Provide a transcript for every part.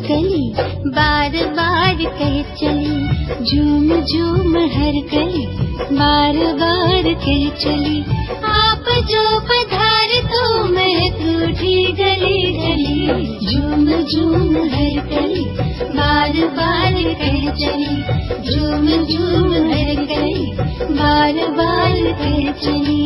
कली बार बार कह चली, झूम झूम हर कली बार बार कह चली। आप जो पधारे तो महक उठी गली गली, झूम झूम हर कली बार बार कह चली, झूम झूम हर कली बार बार कह चली।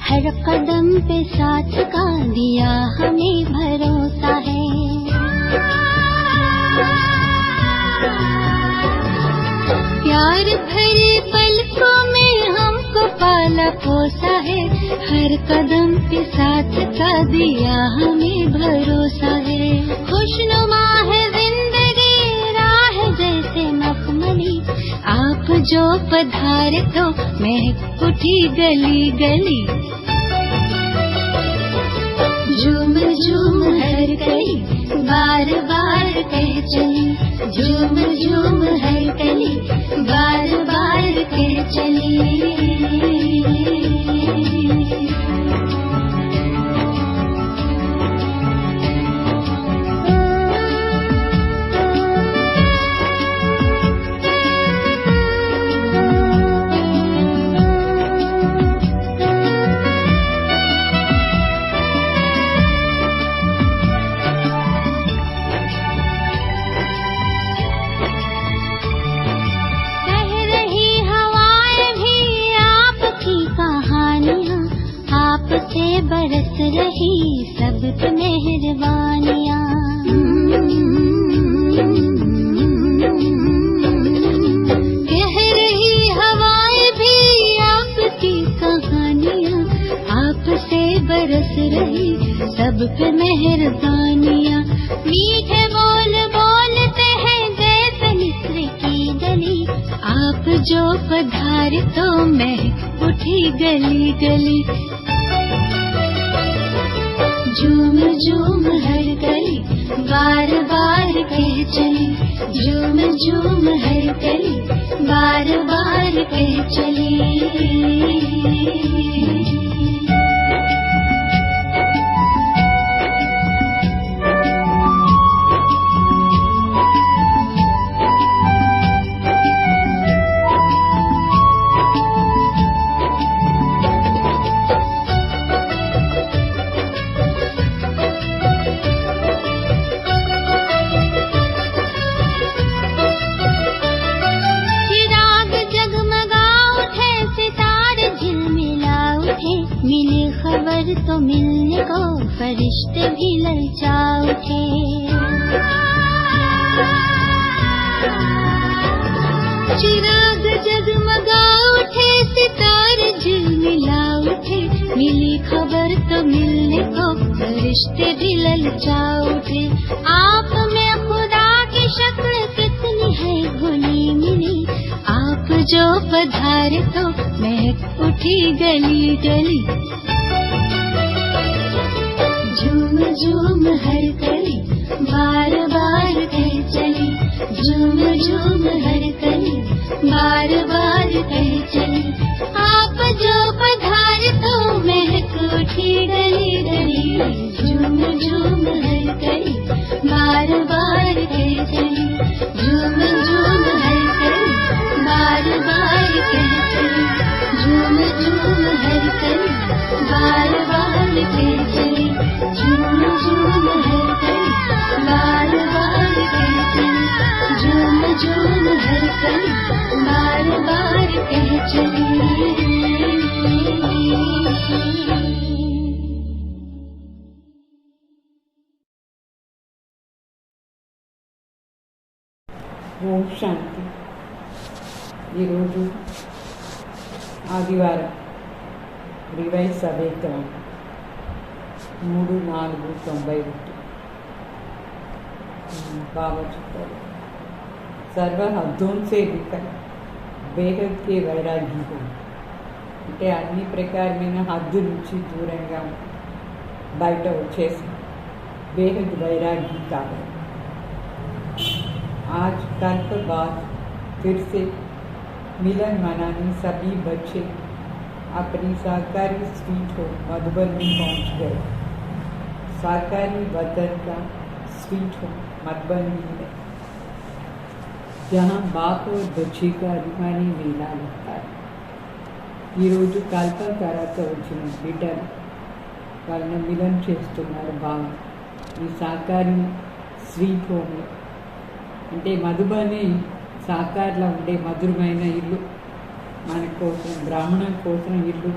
हर कदम पे साथ का दिया हमें भरोसा है, प्यार भरे पलकों में हमको पाला पोसा है। हर कदम पे साथ का दिया हमें भरोसा है। खुशनुमा है जिंदगी राह जैसे मखमली, आप जो पधारे तो महक उठी गली गली, झूम झूम हर कली बार बार कह चली, झूम झूम हर कली बार बार कह चली। बरस रही सब पे मेहरबानियाँ, कह रही हवाएं भी आपकी कहानियाँ, आपसे बरस रही सब पे मेहरबानियाँ। मीठे बोल बोलते हैं जैसे मिस्र की गली, आप जो पधारे तो महक उठी गली गली, झूम झूम हर कली बार बार कह चली, झूम झूम हर कली बार बार कह चली। मिली खबर तो मिलने को फरिश्ते भी ललचा उठे, चिराग जगमगा उठे सितारे झिलमिला उठे। मिली खबर तो मिलने को फरिश्ते भी ललचा उठे। आप में खुदा की शक्ल कितनी है घुली मिली, आप जो पधारे तो महक उठी गली गली, झूम झूम हर कली बार बार कह चली, झूम झूम हर कली बार बार कह चली। आप जो पधारे तो महक उठी गली गली, झूम झूम हर कली बार बार कह चली, झूम झूम हर कली बार बार कह चली, झूम झूम हर कली बार बार कह चली, झूम झूम हर कली बार बार कह चली, झूम झूम हर कली बार बार कह चली। ఓం శాంతి. ఈరోజు ఆదివారం రివైజ్ అవేతనం 3/4/91. బాబా చెప్తారు, సర్వ హద్దుంసే వికల్ బేహద్ కే వైరాగ్యం హో. అంటే అన్ని ప్రకారమైన హద్దు నుంచి దూరంగా బయట వచ్చేసి బేహద్ వైరాగ్యం కావాలి. आज कल के बाद फिर से मिलन मनाने सभी बच्चे अपनी सरकारी स्ट्रीट हो मधुबन में पहुंच गए. सरकारी वतन का स्ट्रीट हो मधुबन में है, जहाँ बाप और बच्चे का अभिमानी मेला लगता है. ఈ రోజు కల్పకరతో వచ్చిన బిడ్డలు వాళ్ళని మిలన్ చేస్తున్నారు బాగా ఈ సహకారి స్ట్రీట్ హోమ్లో. అంటే మధుబని సాకార్లో ఉండే మధురమైన ఇల్లు మన కోసం, బ్రాహ్మణం కోసం ఇల్లు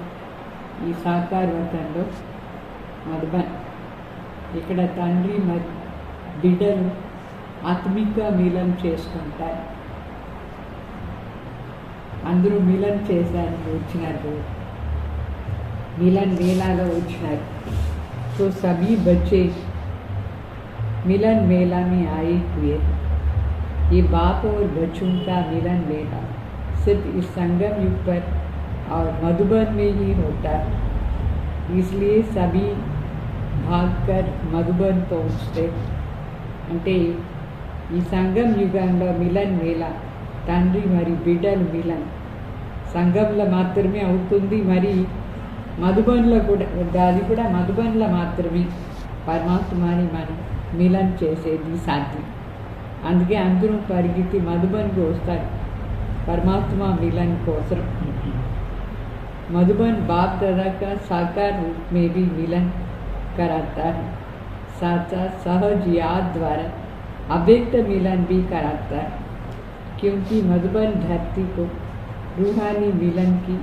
ఈ సాకార్ వతంలో మధుబన్. ఇక్కడ తండ్రి మరి బిడ్డలు ఆత్మిక మిలన్ చేసుకుంటారు. అందరూ మిలన్ చేశానికి వచ్చినారు, मिलन मेला వచ్చినారు. तो सभी बच्चे मिलन मेला में आए हुए. ये बाप और बच्चों का मिलन मेला सिर्फ इस संगम युग पर और मधुबन में ही होता है. इसलिए सभी भागकर मधुबन पहुँचते. అంటే ఈ సంగం యుగంలో మిలన్ మేళా తండ్రి మరి బిడ్డలు మిలన్ సంగంలో మాత్రమే అవుతుంది. మరి మధుబన్లో కూడా అది కూడా మధుబన్లో మాత్రమే పరమాత్మని మనం మిలన్ చేసేది సాధ్యం. అందుకే అందరూ పరిగెత్తి మధుబన్కి వస్తారు परमात्मा मिलन कोसर. मधुबन बाप दादा का साकार रूप में भी मिलन कराता है, साथ साथ सहज याद द्वारा अव्यक्त मिलन भी कराता है. क्योंकि मधुबन धरती को रूहानी मिलन की,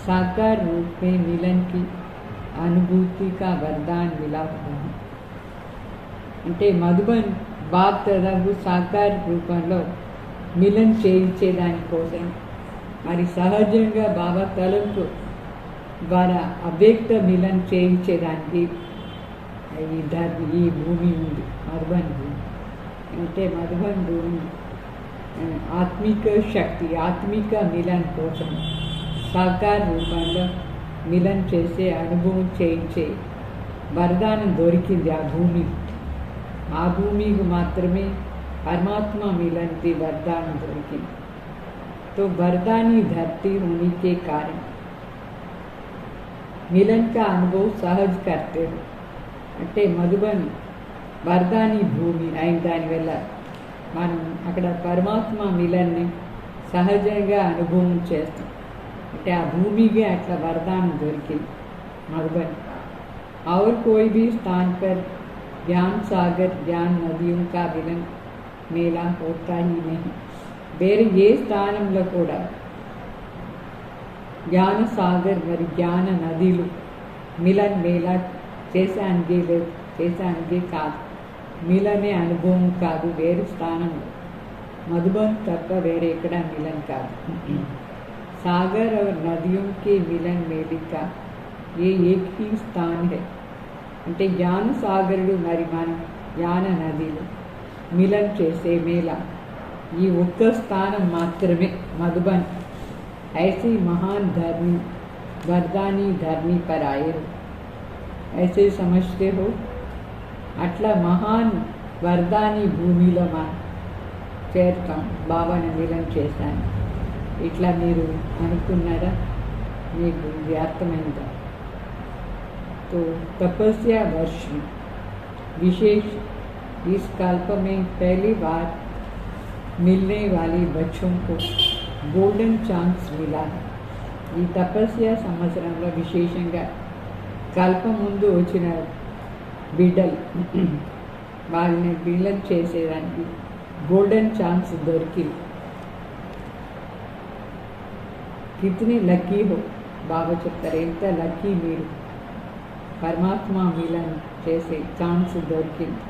साकार रूप में मिलन की अनुभूति का वरदान मिला हुआ है. అంటే మధుబన్ బాప్ దాదాపు సాకార రూపంలో మిలన్ చేయించేదానికోసం మరి సహజంగా బాబా తలంపు ద్వారా అవ్యక్త మిలన్ చేయించేదానికి ఈ భూమి ఉంది, మధుబన్ భూమి. అంటే మధుబన్ భూమి ఆత్మిక శక్తి, ఆత్మిక మిలన్ కోసం సాకార రూపంలో మిలన్ చేసే అనుభవం చేయించే వరదానం దొరికింది ఆ భూమి. ఆ భూమికి మాత్రమే परमात्मा मिलन की वरदान दొరికి. तो वरदानी धरती होने के कारण मिलन का अनुभव सहज करते हो. అంటే మధుబన్ వరదాని భూమి అయిన దానివల్ల మనం అక్కడ పరమాత్మ మిలన్ని సహజంగా అనుభవం చేస్తాం. అంటే ఆ భూమికి అట్లా వరదానం దొరికింది मधुबन. और कोई भी स्थान पर ज्ञान सागर, ज्ञान नदियों का मिलन मेला होता ही नहीं. వేరే ఏ స్థానంలో కూడా జ్ఞాన సాగర్ మరి జ్ఞాన నదిలు మిలన్ మేళా చేశానికి కాదు, మిలనే అనుభవం కాదు. వేరే స్థానంలో మధుబన్ తప్ప వేరే ఎక్కడ మిलन కాదు. सागर और नदियों के मिलन मेले का ये एक ही स्थान है. అంటే జ్ఞాన సాగరుడు మరి మన జ్ఞాన నదిలు మిలన్ చేసే మేళా ఈ ఒక్క స్థానం మాత్రమే మధుబన్. ऐसी महान धर्मी वरदानी धर्मी पर आए हो, ऐसे समझते हो. అట్లా మహాన్ వరదాని భూమిలో మనం చేరుతాం, బాబాని మిలన్ చేశాను. ఇట్లా మీరు అనుకున్నారా? మీకు ఇది అర్థమైందా? तो तपस्या वर्ष में विशेष इस कल्प में पहली बार मिलने वाले बच्चों को गोल्डन चांस मिला है. ఈ తపస్య సంవత్సరంలో విశేషంగా కల్ప ముందు వచ్చిన బిడ్డలు వాళ్ళని మిలన్ చేసేదానికి గోల్డెన్ ఛాన్స్ దొరికింది. కితనీ లక్కీ హో, బాబా చెప్తారు ఎంత లక్కీ మీరు, परमात्मा मिलन जैसे चांस दొరికింది.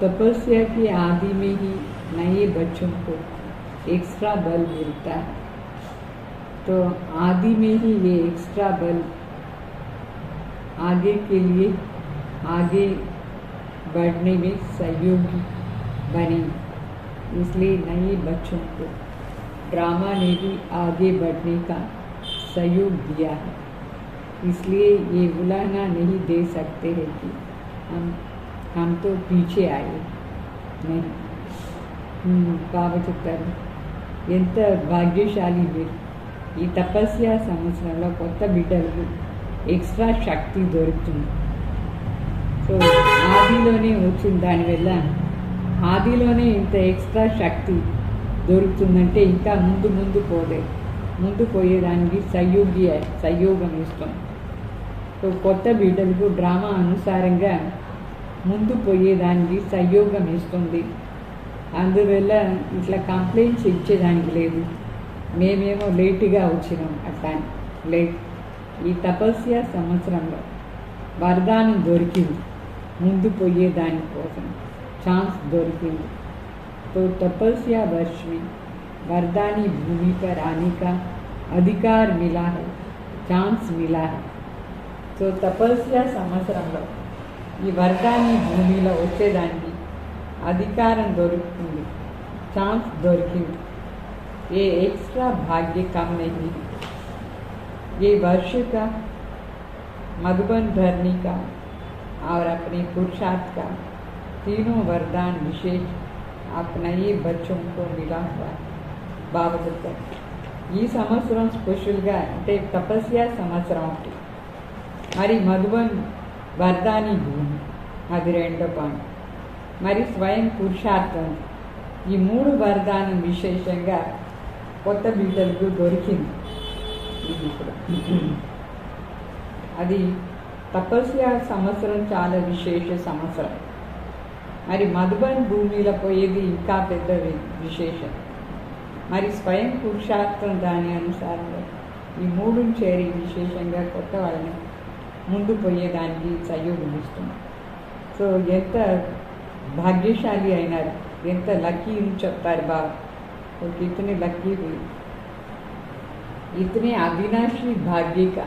तपस्या की आदि में ही नए बच्चों को एक्स्ट्रा बल मिलता है. तो आदि में ही ये एक्स्ट्रा बल आगे के लिए, आगे बढ़ने में सहयोगी बने, इसलिए नए बच्चों को ड्रामा ने भी आगे बढ़ने का सहयोग दिया है। इसलिए ये बुलाना नहीं दे सकते हैं कि हम तो पीछे आए नहीं। చెప్తారు ఎంత భాగ్యశాలి మీరు, ఈ తపస్య సంవత్సరంలో కొత్త బిడ్డలకు ఎక్స్ట్రా శక్తి దొరుకుతుంది. సో ఆదిలోనే వచ్చింది, దానివల్ల ఆదిలోనే ఇంత ఎక్స్ట్రా శక్తి దొరుకుతుందంటే ఇంకా ముందు పోయేదానికి సహయోగం ఇస్తాం. సో కొత్త బిడ్డలకు డ్రామా అనుసారంగా ముందు పోయేదానికి సహయోగం ఇస్తుంది. అందువల్ల ఇట్లా కంప్లైంట్స్ ఇచ్చేదానికి లేదు, మేమేమో లేటుగా వచ్చినాం అట్లా లేట్. ఈ తపస్య సంవత్సరంలో వరదానం దొరికింది, ముందు పోయేదానికోసం ఛాన్స్ దొరికింది. तो तपस्या वर्ष में वरदानी भूमि पर आने का अधिकार मिला है, ఛాన్స్ मिला है. సో తపస్య సంవత్సరంలో ఈ వరదాని భూమిలో వచ్చేదానికి అధికారం దొరుకుతుంది, ఛాన్స్ దొరికింది. ये एक्स्ट्रा भाग्य कम नहीं, ये वर्ष का मधुबन भरने का और अपने पुरुषार्थ का तीनों वरदान विशेष अपना ये बच्चों को मिला हुआ बाबा చెప్తారు. ఈ సంవత్సరం స్పెషల్గా అంటే తపస్య సంవత్సరం ఒకటి, మరి మధుబన్ వరదాని భూమి అది రెండో పాయింట్, మరి స్వయం పురుషార్థం. ఈ మూడు వరదానం విశేషంగా కొత్త బిడ్డలకు దొరికింది. ఇది ఇప్పుడు అది తపస్య సంవత్సరం చాలా విశేష సంవత్సరం. మరి మధుబన్ భూమిలో పోయేది ఇంకా పెద్ద విశేషం. మరి స్వయం పురుషార్థం దాని అనుసారంగా ఈ మూడుని చేరి విశేషంగా కొత్త వాళ్ళని ముందు పోయేదానికి సహయోగం ఇస్తుంది. సో ఎంత భాగ్యశాలి అయినారు, ఎంత లక్కీ అని చెప్తారు బాబా. इतने लकी हुई, इतने अविनाशी भाग्य का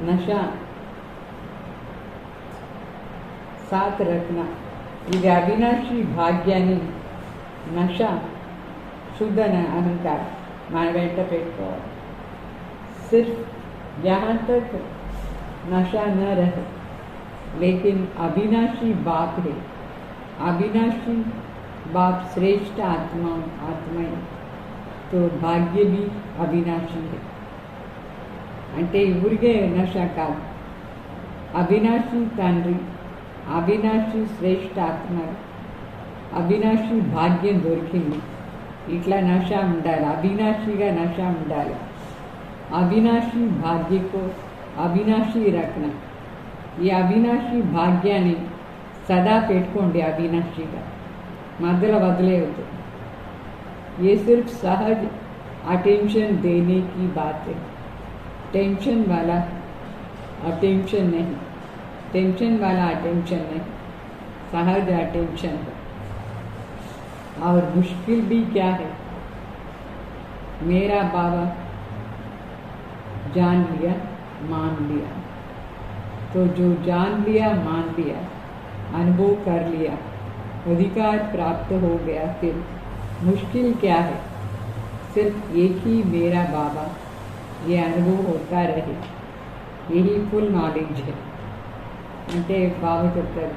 नशा साथ रखना. ఇది అవినాశి భాగ్యాన్ని నష శుద్ధ అహంకారం మన వెంట పెట్టుకోవాలి. सिर्फ यहाँ तक नशा न रहे, लेकिन अविनाशी बाप है. अविनाशी बाप श्रेष्ठ आत्मा है, तो भाग्य भी अविनाशी है. అంటే ఊరికే నష కాదు, అవినాశి తండ్రి, అవినాశి శ్రేష్ఠ ఆత్మ, అవినాశి భాగ్యం దొరికింది. ఇట్లా నష ఉండాలి, అవినాశిగా నష ఉండాలి. అవినాశి భాగ్యకు అవినాశి రక్షణ. ఈ అవినాశి భాగ్యాన్ని సదా పెట్టుకోండి అవినాశిగా, मध्य बदले होते. ये सिर्फ सहज अटेंशन देने की बात है, टेंशन वाला अटेंशन नहीं, टेंशन वाला अटेंशन नहीं, सहज अटेंशन है. और मुश्किल भी क्या है, मेरा बाबा जान लिया मान लिया. तो जो जान लिया मान लिया, अनुभव कर लिया, अधिकार प्राप्त हो गया, फिर मुश्किल क्या है. सिर्फ एक ही मेरा बाबा, ये अनुभव होता रहे, यही फुल नॉलेज है. అంటే బాబా చెప్తారు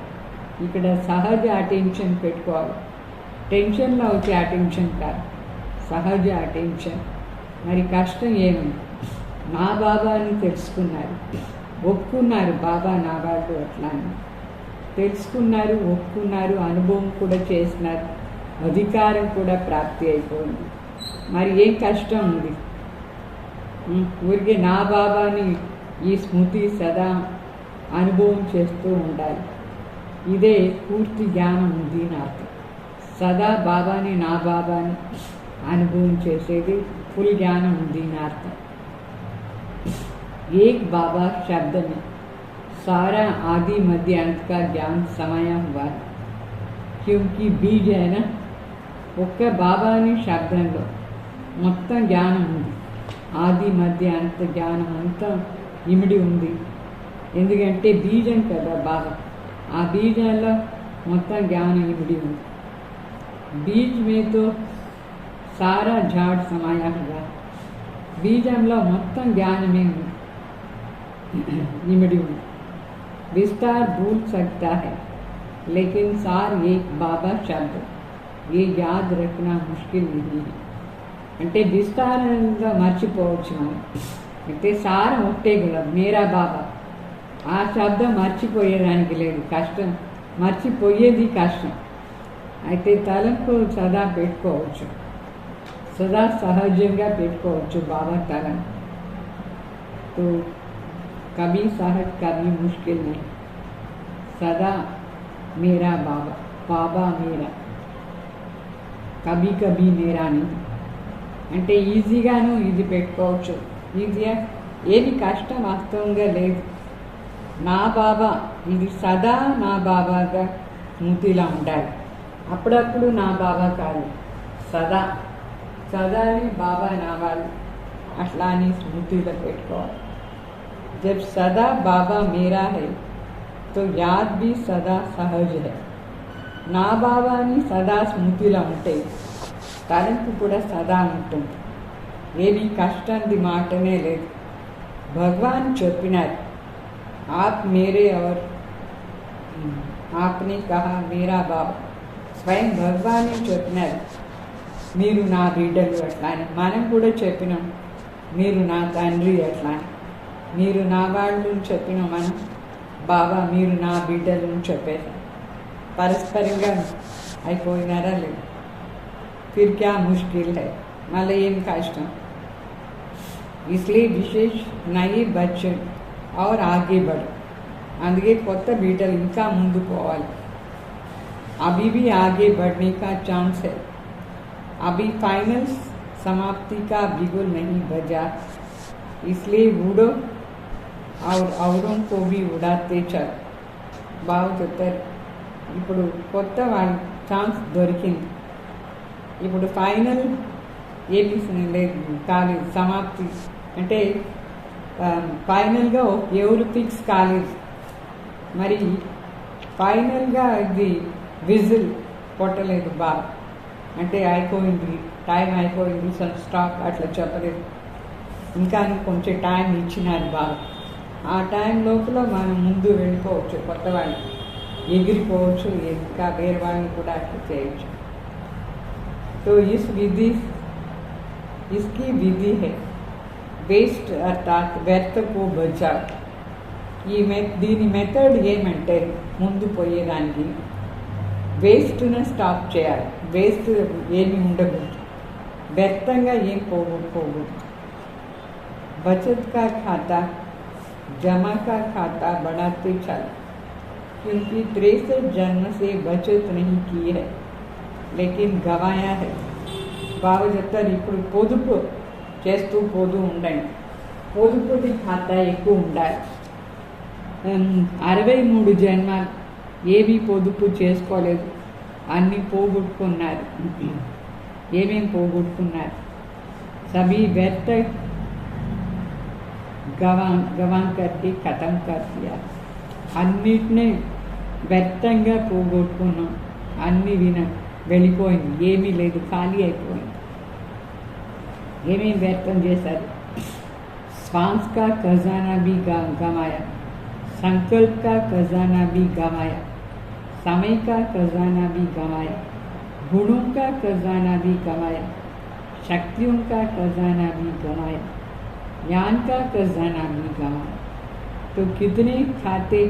ఇక్కడ సహజ అటెన్షన్ పెట్టుకోవాలి, టెన్షన్లో వచ్చే అటెన్షన్ కాదు, సహజ అటెన్షన్. మరి కష్టం ఏముంది, నా బాబాని తెలుసుకున్నారు, ఒప్పుకున్నారు, బాబా నా బాబు అట్లా అని తెలుసుకున్నారు, ఒప్పుకున్నారు, అనుభవం కూడా చేసినారు, అధికారం కూడా ప్రాప్తి అయిపోయింది. మరి ఏం కష్టం ఉంది, ఊరికే నా బాబాని ఈ స్మృతి సదా అనుభవం చేస్తూ ఉండాలి. ఇదే పూర్తి జ్ఞానం ఉంది అని అర్థం. సదా బాబాని నా బాబాని అనుభవం చేసేది ఫుల్ జ్ఞానం ఉంది అని అర్థం. एक बाबा शब्द में सारा आदि मध्य अंत का ज्ञान समाया हुआ है, क्योंकि बीज है ना. ఒక్క బాబాని శబ్దంలో మొత్తం జ్ఞానం ఉంది, ఆది మధ్య అంత జ్ఞానం అంతా ఇమిడి ఉంది. ఎందుకంటే బీజం కదా బాబా, ఆ బీజంలో మొత్తం జ్ఞానం ఇమిడి ఉంది. बीज में तो सारा झाड़ समाया हुआ है. బీజంలో మొత్తం జ్ఞానమే इमड़ी हुई. विस्तार भूल सकता है लेकिन सार एक बाबा शब्द ये याद रखना मुश्किल नहीं है. అంటే విస్తారంగా మర్చిపోవచ్చు మనం. అయితే సారం ఒకటే కదా, మేరా బాబా. ఆ శబ్దం మర్చిపోయేదానికి లేదు, కష్టం, మర్చిపోయేది కష్టం. అయితే తలంపు సదా పెట్టుకోవచ్చు, సదా సహజంగా పెట్టుకోవచ్చు బాబా తలం. तो कभी सहज कभी मुश्किल नहीं, सदा मेरा बाबा, बाबा मेरा, कभी कभी मेरा नहीं. అంటే ఈజీగాను ఇది పెట్టుకోవచ్చు, ఈజీగా ఏది కష్టం వాస్తవంగా లేదు. నా బాబా, ఇది సదా నా బాబాగా స్మృతిలా ఉండాలి. అప్పుడప్పుడు నా బాబా కాదు, సదా సదాని బాబా నా వాళ్ళు, అట్లా అని స్మృతిలో పెట్టుకోవాలి. जब सदा बाबा मेरा है तो याद भी सदा सहज है. నా బాబాని సదా స్మృతిలో ఉంటే తలంపు కూడా సదా ఉంటుంది. ఏది కష్టంది మాటనే లేదు. భగవాన్ చెప్పినారు, आप मेरे और आपने कहा मेरा बाबा. స్వయం భగవానే చెప్పినారు, మీరు నా బిడ్డలు అట్లా అని. మనం కూడా చెప్పినాం, మీరు నా తండ్రి అట్లా అని. మీరు నా వాళ్ళు చెప్పినాం మనం, బాబా మీరు నా బిడ్డలు చెప్పేసాం. పరస్పరంగా అయిపోయినారా లేదు. फिर क्या मुश्किल है, మళ్ళీ ఏం కష్టం. इसलिए विशेष नए बच्चे और आगे बढ़ो. అందుకే కొత్త బిడ్డలు ఇంకా ముందు పోవాలి. अभी भी आगे बढ़ने का चांस है. अभी फाइनल समाप्ति का बिगुल नहीं बजा, इसलिए उड़ो और औरों को भी उड़ाते चलो. బాగా చెప్తారు. ఇప్పుడు కొత్త వాళ్ళ ఛాన్స్ దొరికింది. ఇప్పుడు ఫైనల్ ఏమీ లేదు, కాలేదు, సమాప్తి అంటే ఫైనల్గా ఎవరు ఫిక్స్ కాలేదు. మరి ఫైనల్గా ఇది విజిల్ కొట్టలేదు బాగా, అంటే అయిపోయింది, టైం అయిపోయింది, స్టాప్ అట్లా చెప్పలేదు. ఇంకా కొంచెం టైం ఇచ్చినారు బాగా. ఆ టైం లోపల మనం ముందు వెళ్ళిపోవచ్చు, కొత్త వాళ్ళు ఎగిరిపోవచ్చు, ఇంకా వేరే వాళ్ళని కూడా అట్లా చేయొచ్చు. तो इस विधि, इसकी विधि है वेस्ट अर्थात व्यर्थ को बचाओ. దీని మెథడ్ ఏమంటే ముందు పోయేదానికి వేస్ట్ను స్టాప్ చేయాలి. వేస్ట్ ఏమి ఉండకూడదు, వ్యర్థంగా ఏం పోగొట్టుకోకూడదు. बचत का खाता जमा का खाता बढ़ाते चलो, क्योंकि 63 जन्म से बचत नहीं की है लेकिन गवाया है. బాగా చెప్తారు. ఇప్పుడు పొదుపు చేస్తూ పోతూ ఉండండి. పొదుపుది ఖాతా ఎక్కువ ఉండాలి. 63 జన్మాలు ఏవి పొదుపు చేసుకోలేదు, అన్నీ పోగొట్టుకున్నారు. ఏమేమి పోగొట్టుకున్నారు? సభీ వ్యర్థ గవాన్ కట్టి ఖతం కర్ దియా. అన్నిటినీ వ్యర్థంగా పోగొట్టుకున్నాం, అన్నీ వెళ్ళిపోయింది, ఏమీ లేదు, ఖాళీ అయిపోయింది. ఏమేమి వ్యర్థం చేశారు? श्वास का खजाना भी गंवाया, संकल्प का खजाना भी गंवाया, समय का खजाना भी गंवाया, गुणों का खजाना भी गंवाया, शक्तियों का खजाना भी गंवाया, ज्ञान का खजाना भी गंवाया. तो कितने खाते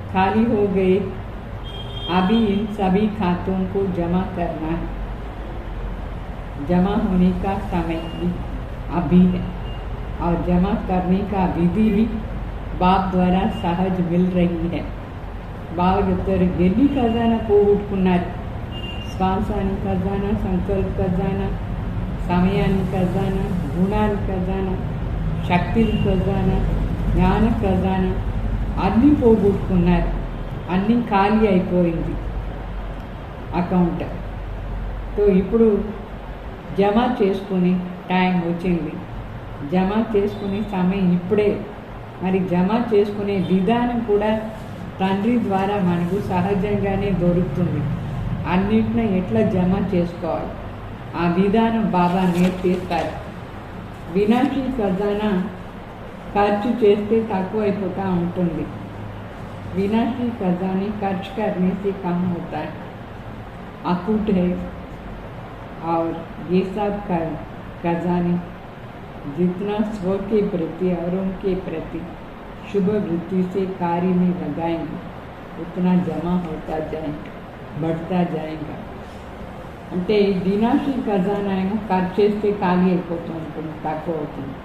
खाली हो गए. अभी इन सभी खातों को जमा करना है. जमा होने का समय भी अभी है और जमा करने का विधि भी बाप द्वारा सहज मिल रही है. బాగా చెప్తారు. ఎన్ని ఖజానా పోగొట్టుకున్నారు? శ్వాసాని ఖజానా, సంకల్ప ఖజానా, సమయాన్ని ఖజానా, గుణాల ఖజానా, శక్తిని ఖజానా, జ్ఞాన ఖజానా అన్నీ పోగొట్టుకున్నారు. అన్నీ ఖాళీ అయిపోయింది అకౌంట్. సో ఇప్పుడు జమ చేసుకుని టైం వచ్చింది, జమ చేసుకునే సమయం ఇప్పుడే. మరి జమ చేసుకునే విధానం కూడా తండ్రి ద్వారా మనకు సహజంగానే దొరుకుతుంది. అన్నిటిని ఎట్లా జమ చేసుకోవాలి ఆ విధానం బాబా నేర్పిస్తారు. వినాశీ ఖజానా ఖర్చు చేస్తే తక్కువైపోతూ ఉంటుంది. विनाशी खजाने खर्च करने से कम होता है, अकूट है। और ये सब खजाने जितना स्व के प्रति औरों के प्रति शुभ वृत्ति से कार्य में लगाएंगे उतना जमा होता जाएगा, बढ़ता जाएगा. అంటే వినాశీ ఖజానా ఏమో ఖర్చు చేస్తే ఖాళీ అయిపోతూ ఉంటుంది, తక్కువ అవుతుంది.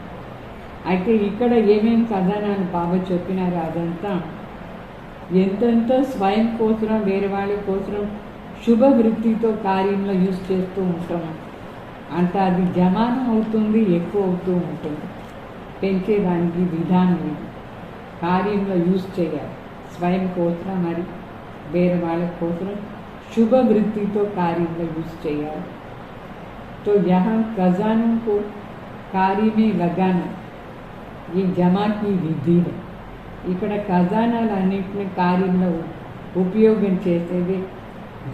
అయితే ఇక్కడ ఏమేమి ఖజానాలు బాబా చెప్పినారో అదంతా ఎంతెంత స్వయం కోసం వేరే వాళ్ళ కోసం శుభ వృత్తితో కార్యంలో యూజ్ చేస్తూ ఉంటాము. అంత అది జమానం అవుతుంది, ఎక్కువ అవుతూ ఉంటుంది. పెంచేదానికి విధానం ఇది. కార్యంలో యూజ్ చేయాలి స్వయం కోసం, మరి వేరే వాళ్ళ కోసం शुभ वृत्ति तो कार्य में यूज चाहिए. तो यहाँ खजानों को कार्य में लगाना ये जमा की विधि है. ఇక్కడ ఖజానాలన్నింటినీ కార్యంలో ఉపయోగం చేసేది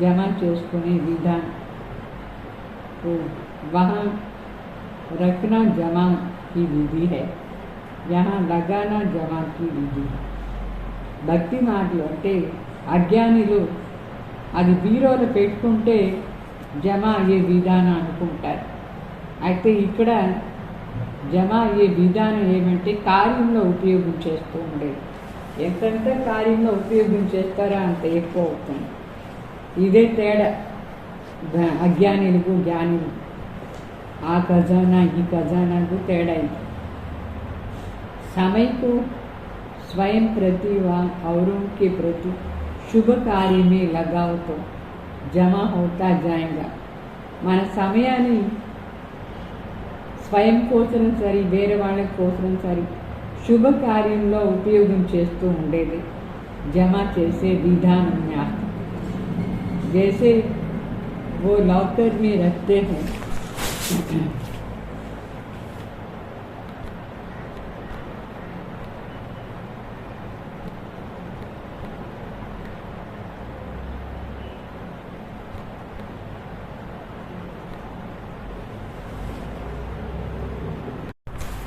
జమ చేసుకునే విధానం. तो वहाँ रखना जमा की विधि है, यहाँ लगाना जमा की विधि. భక్తి మార్గంలో అంటే అజ్ఞానిలు అది బీరోలో పెట్టుకుంటే జమ అయ్యే విధానం అనుకుంటారు. అయితే ఇక్కడ జమ అయ్యే విధానం ఏమంటే కార్యంలో ఉపయోగం చేస్తూ ఉండేది. ఎంతంత కార్యంలో ఉపయోగం చేస్తారో అంత ఎక్కువ అవుతుంది. ఇదే తేడా అజ్ఞానులకు జ్ఞానులు. ఆ ఖజానా ఈ ఖజానాకు తేడా ఇది. समय को स्वयं प्रति व औरों के प्रति शुभ कार्य में लगाओ तो जमा होता जाएगा. మన సమయాన్ని స్వయం కోసం సరి వేరే వాళ్ళ కోసం సరి శుభ కార్యంలో ఉపయోగం చేస్తూ ఉండేది జమ చేసే విధానం में आता. जैसे वो लॉकर में रखते हैं,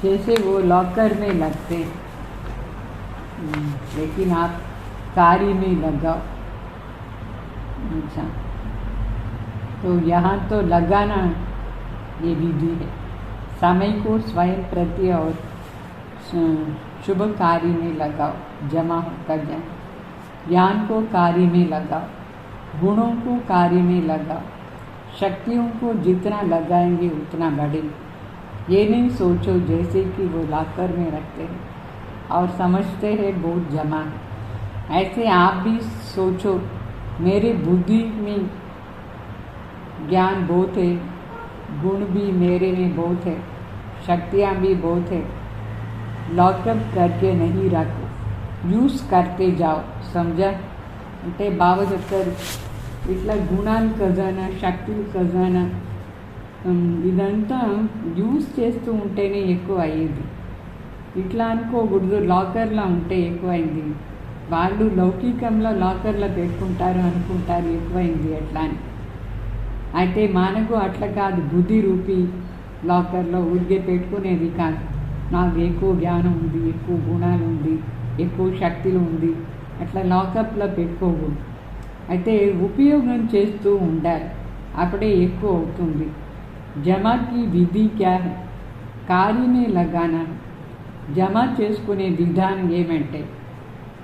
जैसे वो लॉकर में लगते हैं, लेकिन आप कार्य में लगाओ. अच्छा, तो यहाँ तो लगाना ये विधि है. समय को स्वयं प्रति और शुभ कार्य में लगाओ, जमा होकर जाए. ज्ञान को कार्य में लगाओ, गुणों को कार्य में लगाओ. शक्तियों को जितना लगाएंगे उतना बढ़ेगी. ये नहीं सोचो जैसे कि वो लॉकर में रखते हैं और समझते हैं बहुत जमा है. ऐसे आप भी सोचो मेरे बुद्धि में ज्ञान बहुत है, गुण भी मेरे में बहुत है, शक्तियाँ भी बहुत है. लॉकअप करके नहीं रखो, यूज़ करते जाओ. समझा? అంటే బాబా చెప్తారు ఇట్లా గుణాలు ఖజానా, శక్తులు ఖజానా ఇదంతా యూజ్ చేస్తూ ఉంటేనే ఎక్కువ అయ్యేది. ఇట్లా అనుకోకూడదు లాకర్లో ఉంటే ఎక్కువైంది. వాళ్ళు లౌకికంలో లాకర్లో పెట్టుకుంటారు అనుకుంటారు ఎక్కువైంది ఎట్లా అని. అయితే మనకు అట్లా కాదు, బుద్ధి రూపీ లాకర్లో ఊరికే పెట్టుకునేది కాదు. నాకు ఎక్కువ జ్ఞానం ఉంది, ఎక్కువ గుణాలు ఉంది, ఎక్కువ శక్తులు ఉంది, అట్లా లాకప్లో పెట్టుకోకూడదు. అయితే ఉపయోగం చేస్తూ ఉండాలి, అప్పుడే ఎక్కువ అవుతుంది. జమా की విధి क्या है? कार्य में लगाना है. జమ చేసుకునే విధానం ఏమంటే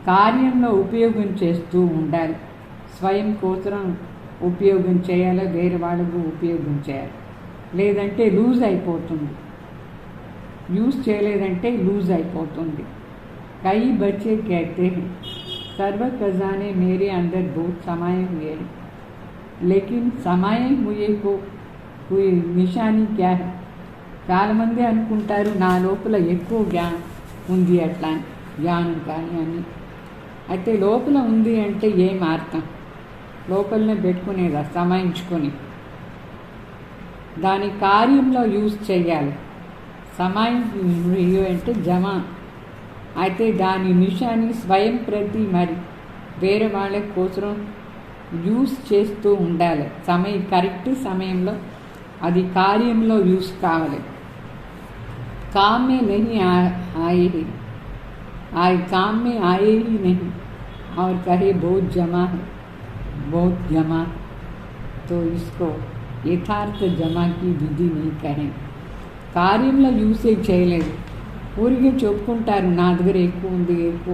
కార్యంలో ఉపయోగం చేస్తూ ఉండాలి. స్వయం కోసం ఉపయోగం చేయాలి, వేరే వాళ్ళకు ఉపయోగం చేయాలి. లేదంటే లూజ్ అయిపోతుంది. యూజ్ చేయలేదంటే లూజ్ అయిపోతుంది. कई बच्चे कहते हैं सर्व खजाने मेरे अंदर बहुत समाये हुए हैं, लेकिन समाये हुए को कोई నిశాని క్యా హై? చాలామంది అనుకుంటారు నా లోపల ఎక్కువ జ్ఞానం ఉంది, అట్లా జ్ఞానం కానీ అని. అయితే లోపల ఉంది అంటే ఏం అర్థం? లోపలనే పెట్టుకునేదా సమాయించుకొని దాని కార్యంలో యూజ్ చేయాలి. సమాయించు అంటే జమ. అయితే దాని నిశాని స్వయం ప్రతి మరి వేరే వాళ్ళ కోసం యూస్ చేస్తూ ఉండాలి. కరెక్ట్ సమయంలో అది కార్యంలో యూస్ కావాలి. काम में नहीं आए ही काम में आए ही नहीं और कहे बहुत जमा है, बहुत जमा, तो इसको యథార్థ జమాకి విధి नहीं कहें. కార్యంలో యూసేజ్ చేయలేదు, ఊరికే చెప్పుకుంటారు నా దగ్గర ఎక్కువ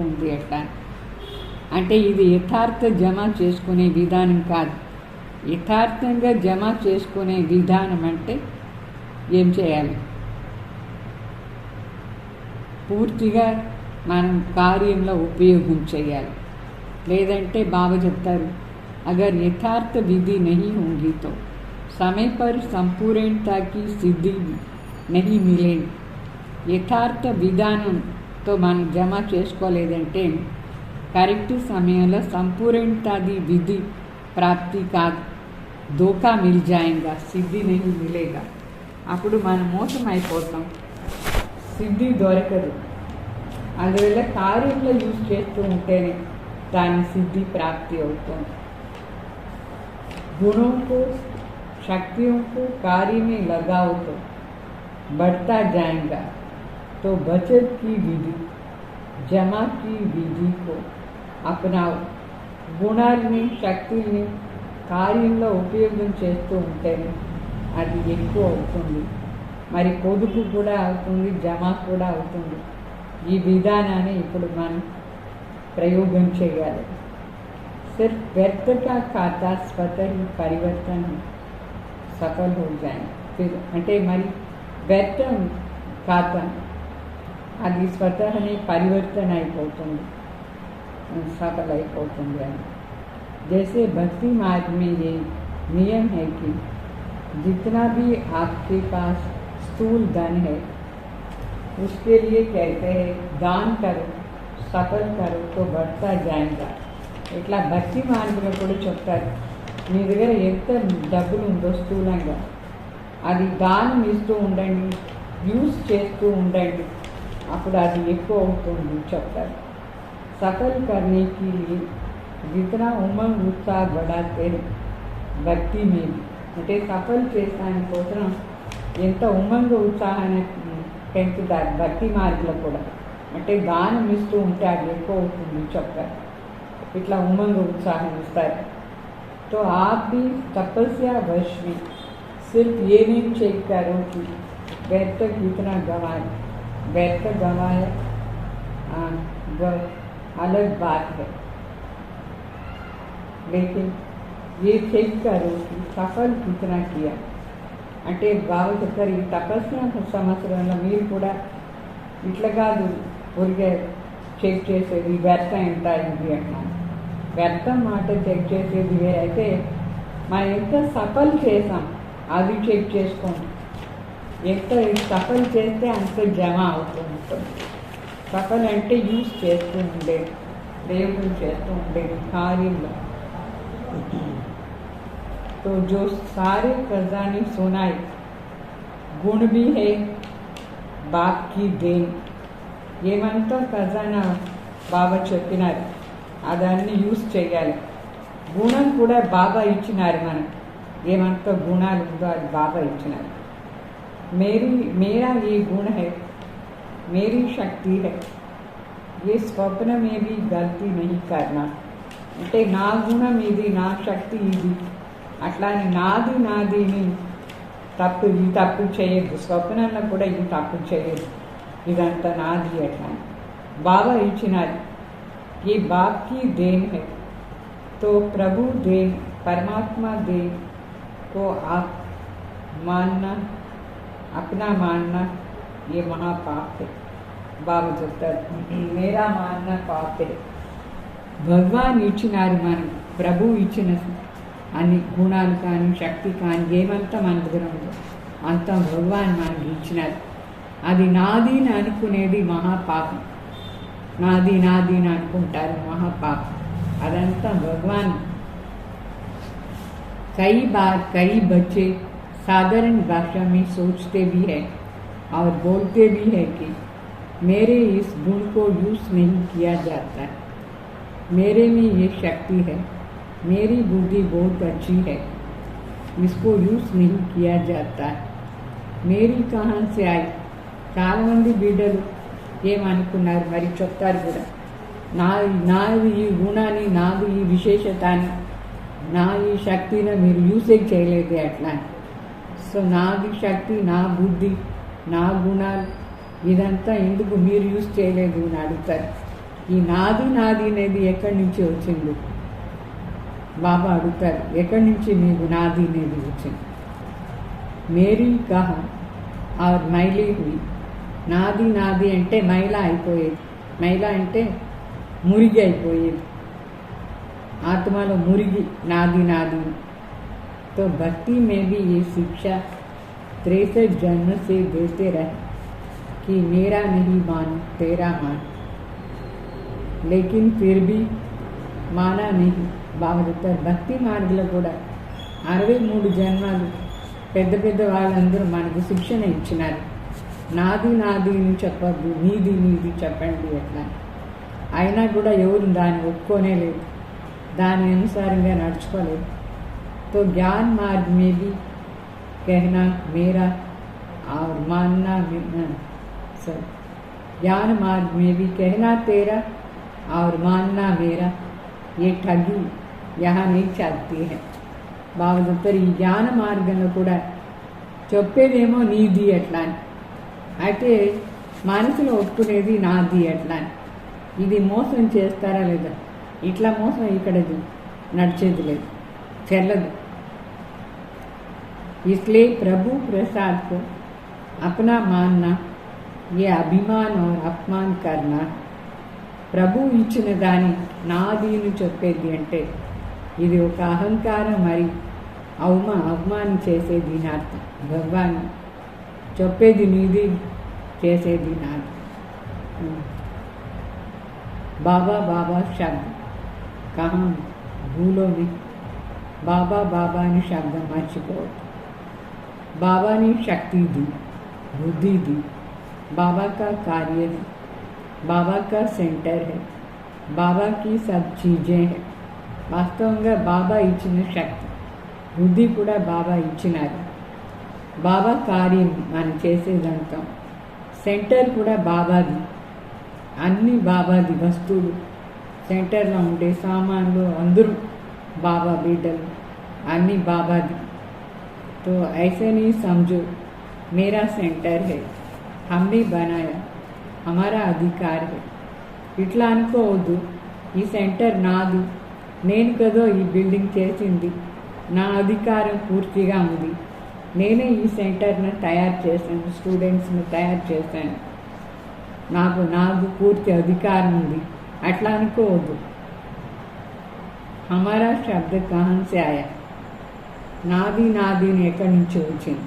ఉంది అట్లా. అంటే ఇది యథార్థ జమ చేసుకునే విధానం కాదు. యథార్థంగా జమ చేసుకునే విధానం అంటే ఏం చేయాలి? పూర్తిగా మనం కార్యంలో ఉపయోగం చేయాలి. లేదంటే బాబా చెప్తారు, అగర్ యథార్థ విధి नहीं होगी तो समय पर संपूर्णता की सिद्धि नहीं मिलेगी. యథార్థ విధానంతో మనం జమ చేసుకోలేదంటే కరెక్ట్ సమయంలో సంపూర్ణతాది విధి ప్రాప్తి కాదు. ధోకా మిల్ జాయేగా, సిద్ధి नहीं मिलेगा. అప్పుడు మనం మోసం అయిపోతాం, సిద్ధి దొరకదు. అందువల్ల కార్యంలో యూజ్ చేస్తూ ఉంటేనే దాని సిద్ధి ప్రాప్తి అవుతుంది. गुणों को शक्तियों को कार्य में लगाओ तो बढ़ता जाएगा. तो बचत की विधि, जमा की विधि को अपनाओ. గుణాలని శక్తుల్ని కార్యంలో ఉపయోగం చేస్తూ ఉంటేనే అది ఎక్కువ అవుతుంది. మరి పొదుపు కూడా అవుతుంది, జమ కూడా అవుతుంది. ఈ విధానాన్ని ఇప్పుడు మనం ప్రయోగం చేయాలి. सिर्फ व्यर्थ का खाता स्वतः ही परिवर्तन सफल हो जाए. फिर అంటే మరి వ్యర్థం ఖాతా అది స్వతహనే పరివర్తన అయిపోతుంది, सफल అయిపోతుంది అని. जैसे भक्ति मार्ग में ये नियम है कि जितना भी आपके पास स्थूल धन है उसके लिए कहते हैं दान करो, सफल करो तो बढ़ता जाएगा. ఇట్లా భక్తి మార్గంలో కూడా చెప్తారు, మీ దగ్గర ఎంత డబ్బులు ఉందో స్థూలంగా అది దానం ఇస్తూ ఉండండి, యూస్ చేస్తూ ఉండండి, అప్పుడు అది ఎక్కువ అవుతుంది చెప్తారు. సఫల్ करने के लिए जितना उमंग उत्साह बढ़ाते हैं భక్తి మీద, అంటే సఫల్ చేసడానికి కోసం ఎంత ఉమంగ ఉత్సాహాన్ని పెంచుతారు భక్తి మార్గంలో కూడా. అంటే దానం ఇస్తూ ఉంటే అది ఎక్కువ అవుతుంది చెప్తారు. इतना उमंग उत्साह इस्तार. तो आप भी तपस्या वश में सिर्फ ये नहीं चेक करो कि व्यर्थ कितना गंवाए. व्यर्थ गंवाए वह अलग बात है, लेकिन ये चेक करो कि सफल कितना किया. అంటే బాబా చెప్పారు, ఈ తపస్య సంవత్సరంలో మీరు కూడా ఇట్లా కాదు ఊరికే చెక్ చేసేది వ్యర్థం ఎంత అయింది అన్నాను. వ్యర్థం మాట చెక్ చేసేది వేరైతే మనం ఎంత సఫల్ చేసాం అది చెక్ చేసుకోండి. ఎంత సఫల్ చేస్తే అంత జమ అవుతూ ఉంటుంది. సఫల్ అంటే యూజ్ చేస్తూ ఉండేది, ప్రయోగం చేస్తూ ఉండేది కార్యంలో. तो जो सारे खजाने सुनाए गुण भी है बाप की देन. ఏమంతా ఖజానా బాబా చెప్పినారు అదాన్ని యూజ్ చేయాలి. గుణం కూడా బాబా ఇచ్చినారు. మనం ఏమంత గుణాలు ఉందో అది బాబా ఇచ్చినారు. मेरा ये गुण है, मेरी शक्ति है, ये स्वप्न में भी गलती नहीं करना. అంటే నా గుణం ఇది, నా శక్తి ఇది, అట్లా నాదిని తప్పు చేయద్దు. స్వప్నంలో కూడా ఇది తప్పు చేయద్దు, ఇదంతా నాది అట్లా బాబా ఇచ్చినది. ये बाप की देन है, तो प्रभु देन, परमात्मा देन को आप मानना, अपना मानना ये महापाप है. बाबा చెప్తారు, मेरा मानना पाप है. భగవాన్ ఇచ్చినారు, మనం ప్రభు ఇచ్చిన అన్ని గుణాలు కానీ శక్తి కానీ ఏమంతా మన దగ్గర ఉందో అంతా భగవాన్ మనకి ఇచ్చినారు. అది నాది అనుకునేది మహాపాపం. నాది అనుకుంటారు మహాపాపం. అదంతా భగవాన్. कई बार कई बच्चे साधारण भाषा में सोचते भी है और बोलते भी है कि मेरे इस गुण को यूज नहीं किया जाता है. मेरे में ये शक्ति है, मेरी बुद्धि बहुत अच्छी है, इसको यूज़ नहीं किया जाता है. मेरी कहाँ से आई? చాలా మంది బిడ్డలు ఏమనుకున్నారు మరి చెప్తారు కూడా, నాది ఈ గుణాన్ని, నాది ఈ విశేషతాన్ని, నా ఈ శక్తిని మీరు యూసేజ్ చేయలేదు అట్లా. సో నాది శక్తి, నా బుద్ధి, నా గుణాలు ఇదంతా ఎందుకు మీరు యూజ్ చేయలేదు అని అడుగుతారు. ఈ నాది అనేది ఎక్కడి నుంచి వచ్చింది? బాబా అడుగుతారు, ఎక్కడి నుంచి మీకు నాది అనేది వచ్చింది? మేరీ కహా ఆర్ మైలీ హుయి. నాది అంటే మైలా అయిపోయేది. మైలా అంటే మురిగి అయిపోయేది, ఆత్మలో మురిగి నాది. तो भक्ति में भी ये शिक्षा 63 जन्म से देते रहे कि मेरा नहीं मान तेरा मान, लेकिन फिर भी माना नहीं. బాగుంటారు భక్తి మార్గంలో కూడా 63 జన్మలు పెద్ద వాళ్ళందరూ మనకు శిక్షణ ఇచ్చినారు. నాది అని చెప్పద్దు, నీది చెప్పండి ఎట్లా. అయినా కూడా ఎవరు దాన్ని ఒప్పుకోనే లేదు, దాని అనుసారంగా నడుచుకోలేదు. तो ज्ञान मार्ग में भी कहना मेरा और मानना सब, ज्ञान मार्ग में भी कहना तेरा और मानना मेरा, ये ठगी यहाँ नहीं चलती है. బాగుంటారు ఈ జ్ఞాన మార్గంలో కూడా చెప్పేదేమో నీది ఎట్లా అని, అయితే మనసులో ఒప్పుకునేది నాది ఎట్లా అని. ఇది మోసం చేస్తారా లేదా? ఇట్లా మోసం ఇక్కడ నడిచేది లేదు, చెల్లదు. इसलिए प्रभु प्रसाद को अपना मानना ये अभिमान और अपमान करना. ప్రభు ఇచ్చిన దాని నాదీని చెప్పేది అంటే ఇది ఒక అహంకారం, మరి అవమానం చేసేది నా అర్థం. భగవాన్ చెప్పేది నీది, చేసేది నాది. బాబా శబ్ద కహా భూలోని, బాబా అని శబ్దం మర్చిపోవద్దు. बाबा ने शक्ति दी, बुद्धि दी, बाबा का कार्य है, बाबा का सेंटर है, बाबा की सब चीज़ें हैं. వాస్తవంగా బాబా ఇచ్చిన శక్తి, బుద్ధి కూడా బాబా ఇచ్చినారు. బాబా కార్యం మనం చేసేదంతా, సెంటర్ కూడా బాబాది, అన్ని బాబాది వస్తువులు, సెంటర్లో ఉండే సామాన్లు అందరూ బాబా బిడ్డలు, అన్నీ బాబాది. तो ऐसे नहीं समझो मेरा सेंटर है, हमने बनाया, हमारा अधिकार है. ఇట్లా అనుకోవద్దు, ఈ సెంటర్ నాది, నేను కదో ఈ బిల్డింగ్ చేసింది, నా అధికారం పూర్తిగా ఉంది, నేనే ఈ సెంటర్ను తయారు చేశాను, స్టూడెంట్స్ని తయారు చేశాను, నాకు పూర్తి అధికారం ఉంది, అట్లా అనుకోవద్దు. हमारा शब्द कहाँ से आया? नादी ने ఎక్కడి నుంచి వచ్చింది?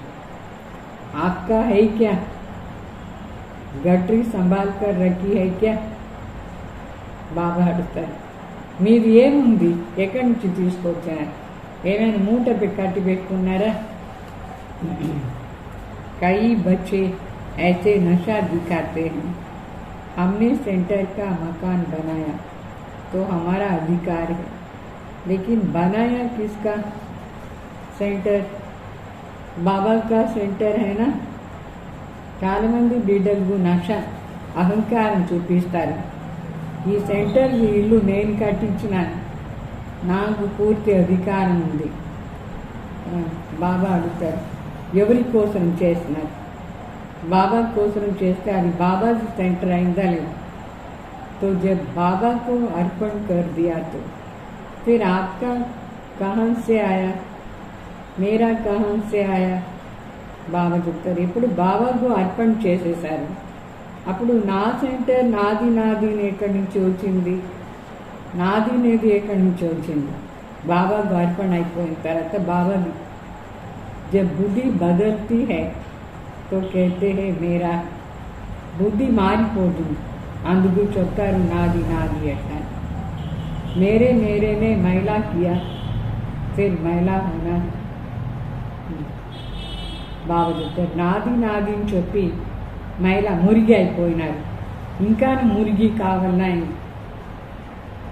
आपका है क्या? गटरी संभाल कर रखी है क्या? బాబా అడుగుతారు, మీది ఏముంది, ఎక్కడి నుంచి తీసుకొచ్చారు, ఏమైనా మూట కట్టి పెట్టుకున్నారా? कई बच्चे ऐसे नशा दिखाते हैं, हमने सेंटर का मकान बनाया तो हमारा अधिकार है, लेकिन बनाया किसका सेंटर? बाबा का सेंटर है ना. చాలా మంది బిడ్డలకు నష అహంకారం చూపిస్తారు. ఈ సెంటర్ ఇల్లు నేను కట్టించినాను, నాకు పూర్తి అధికారం ఉంది. బాబా అడుగుతారు, ఎవరి కోసం చేసినారు? బాబా కోసం చేస్తే అది బాబా सेंटर అయిందా లేదా? तो जब बाबा को अर्पण कर दिया तो फिर आपका कहाँ से आया, मेरा कहाँ से आया? బాబా చెప్తారు, ఇప్పుడు బాబాకు అర్పణ చేసేసారు, అప్పుడు నా సెంటర్ నాది ఎక్కడి నుంచి వచ్చింది? నాది అనేది ఎక్కడి నుంచి వచ్చింది? బాబాకు అర్పణ అయిపోయిన తర్వాత బాబాది. జబ్ బుద్ధి బదల్తీ హై తో कहते हैं मेरा, బుద్ధి మారిపోతుంది, అందుకు చెప్తారు నాది అట్లా. మేరే మైలా కియా ఫిర్ మైలా హోనా. బాబా చెప్తారు, నాది అని చెప్పి మైలా మురిగి అయిపోయినారు, ఇంకా మురిగి కావాలన్నా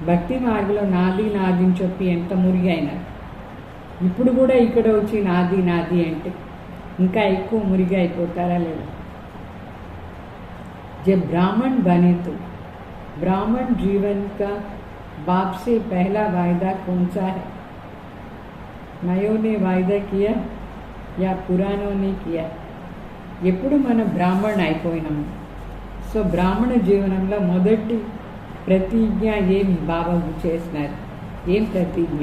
భక్తి మార్గంలో నాది నాది అని చెప్పి ఎంత మురిగైనారు. ఇప్పుడు కూడా ఇక్కడ వచ్చి నాది నాది అంటే ఇంకా ఎక్కువ మురిగి అయిపోతారా లేదా? जब ब्राह्मण बने तो ब्राह्मण जीवन का बाप से पहला वायदा कौन सा है? नयों ने वायदा किया या पुरानों ने किया? ఎప్పుడు మనం బ్రాహ్మణ అయిపోయినాము. సో బ్రాహ్మణ జీవనంలో మొదటి ప్రతిజ్ఞ ఏమి బాబా చేసినారు? ఏం ప్రతిజ్ఞ?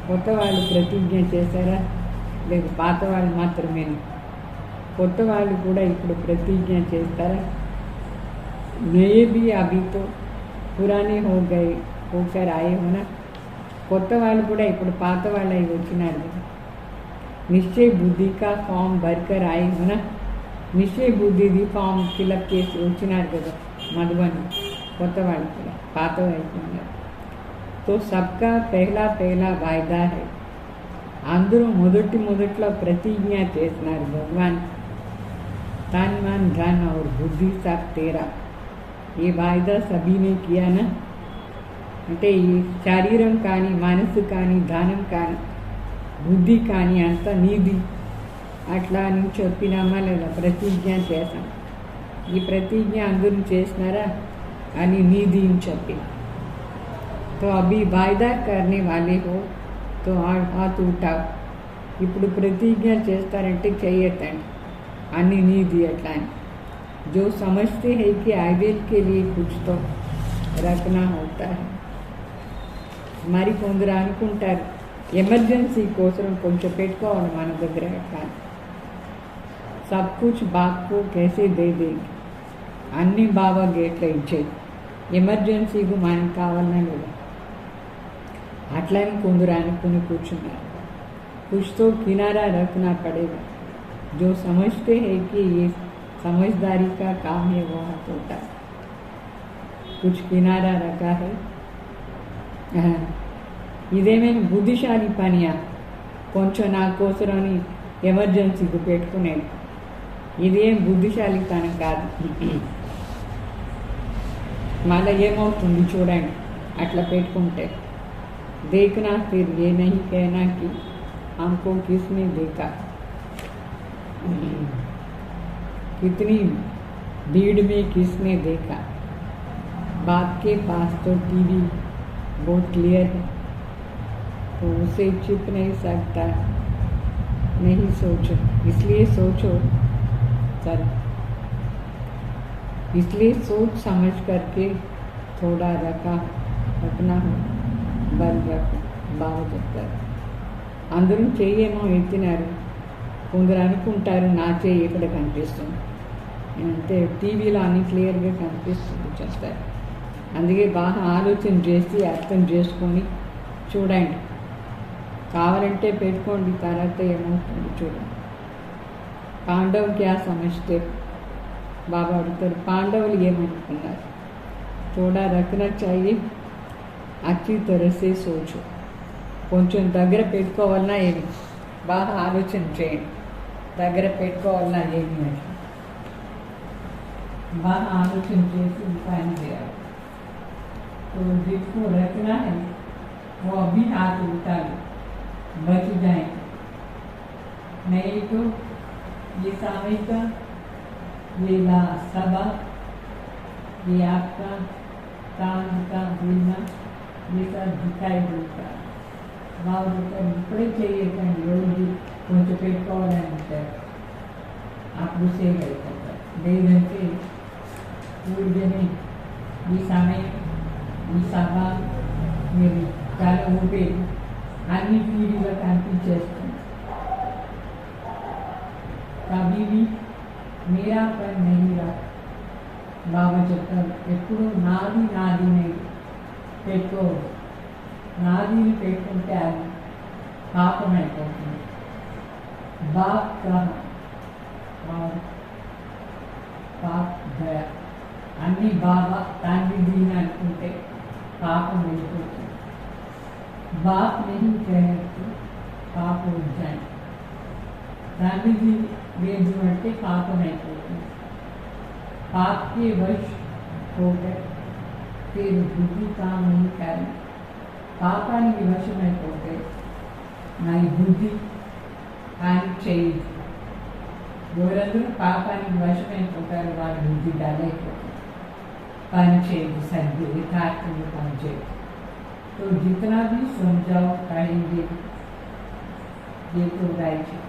కొత్త వాళ్ళు ప్రతిజ్ఞ చేశారా లేదు పాత వాళ్ళు మాత్రమేనా? కొత్త వాళ్ళు కూడా ఇప్పుడు ప్రతిజ్ఞ చేస్తారా? नए भी अभी तो पुराने हो गए होकर आए हो ना. కొత్త వాళ్ళు కూడా ఇప్పుడు పాత వాళ్ళు అయి వచ్చినారు కదా. నిశ్చయ బుద్ధి కా ఫామ్ భర్కర్ ఆయి हो ना. నిశ్చయ బుద్ధిది ఫామ్ ఫిలప్ చేసి వచ్చినారు కదా మధుబన్. కొత్త వాళ్ళు కూడా పాత అయిపోయినారు. तो सबका पहला पहला वायदा है. అందరూ మొదట్లో ప్రతిజ్ఞ చేసినారు భగవాన్ तन मन धन और बुद्धि सब तेरा. ये वायदा सभी ने किया ना. అంటే ఈ శరీరం కానీ మనసు కానీ ధనం కానీ బుద్ధి కానీ అంతా నీది అట్లా అని చెప్పినామా లేదా? ప్రతిజ్ఞ చేశాం. ఈ ప్రతిజ్ఞ అందరూ చేసినారా అని నీది అని చెప్పి. तो अभी वायदा करने वाले हो तो हाथ उठाओ. ఇప్పుడు ప్రతిజ్ఞ చేస్తారంటే చెయ్యొద్దండి అన్ని నీది అట్లా అని. जो समझते हैं कि आइडियल के लिए कुछ तो रखना होता है. మరి కొందరు అనుకుంటారు ఎమర్జెన్సీ కోసం కొంచెం పెట్టుకోవాలి మన దగ్గర కానీ. सब कुछ बाप को कैसे दे देंगे? అన్ని బాబా గేట్ల ఇచ్చేది. ఎమర్జెన్సీకు మనకు కావాలన్నా లేదా? అట్లని కొందరు అనుకుని కూర్చున్నారు. कुछ तो किनारा रखना पड़ेगा. जो समझते हैं कि ये समझदारी का काम है वो हाथ होता है. कुछ किनारा रखा है. ఇదేమైనా బుద్ధిశాలి పనియా? కొంచెం నా కోసరని ఎమర్జెన్సీకి పెట్టుకునేది. ఇదేం బుద్ధిశాలితనం కాదు. మళ్ళీ ఏమవుతుంది చూడండి అట్లా పెట్టుకుంటే. देखना फिर ये नहीं कहना कि हमको किसने देखा. कितनी भीड़ में किसने देखा? बाप के पास तो टीवी बहुत क्लियर है तो उसे छिप नहीं सकता. नहीं सोचो इसलिए सोचो सर इसलिए सोच समझ करके थोड़ा रखना हो. बल रखो బాగా చెప్తారు. అందరూ చెయ్యేమో ఎత్తినారు. కొందరు అనుకుంటారు నా చెయ్యి ఎక్కడ కనిపిస్తుంది అంటే టీవీలో అన్ని క్లియర్గా కనిపిస్తుంది చెప్తారు. అందుకే బాగా ఆలోచన చేసి అర్థం చేసుకొని చూడండి. కావాలంటే పెట్టుకోండి తర్వాత ఏమవుతుంది చూడండి. పాండవ్ క్యా సమझते? బాబా అడుగుతారు పాండవులు ఏమనుకున్నారు? थोड़ा रखना चाहिए. अच्छी तरह से सोचो. కొంచెం దగ్గర పెట్టుకోవాలన్నా ఏమి బాగా ఆలోచన చేయండి. దగ్గర పెట్టుకోవాలన్నా ఏమి అని బాగా ఆలోచన చేసి పని చేయాలి. तो जिसको रखना है वो अभी हाथ उठा लो बच जाए. नहीं तो ये समय का ये सभा ये आपका काम का भूलना ये सब दिखाई देता. బాగా ఇప్పుడే చేయకండి. రోజు కొంచెం పెట్టుకోవాలని ఉంటారు అప్పుడు సేవ్ అయిపోతారు. లేదంటే ఊరికనే ఈ సమయం ఈ సభ మీరు తల ఊపే అన్ని టీవీలో కనిపించేస్తుంది. కవి మీరా పని నెయ్యిరా బాబా చెప్తారు. ఎప్పుడు నాది నాది నెయ్యి పెట్టుకోవద్దు. నాదీని పెట్టుకుంటే అది పాపం అయిపోతుంది. బాప్ పాప్ దయ అన్ని బాబా తండ్రి దీని అనుకుంటే పాపం వెళ్ళిపోతుంది. బాప్ नहीं कहे तो పాప వచ్చాయి. తండ్రిది లేదు అంటే పాపం అయిపోతుంది. పాప్కి వశ్ होकर फिर बुद्धि काम नहीं करना, పాపానికి వశమైపోతే నా ఈ బుద్ధి ఆయన చేయదు. ఎవరందరూ పాపానికి వశమైపోతారు, వాళ్ళ బుద్ధి డల్ అయిపోతుంది, పని చేయదు, సరిగ్గా యథార్థంగా పని చేయదు. तो जितना भी समझाओ कहेंगे ये तो राइट है.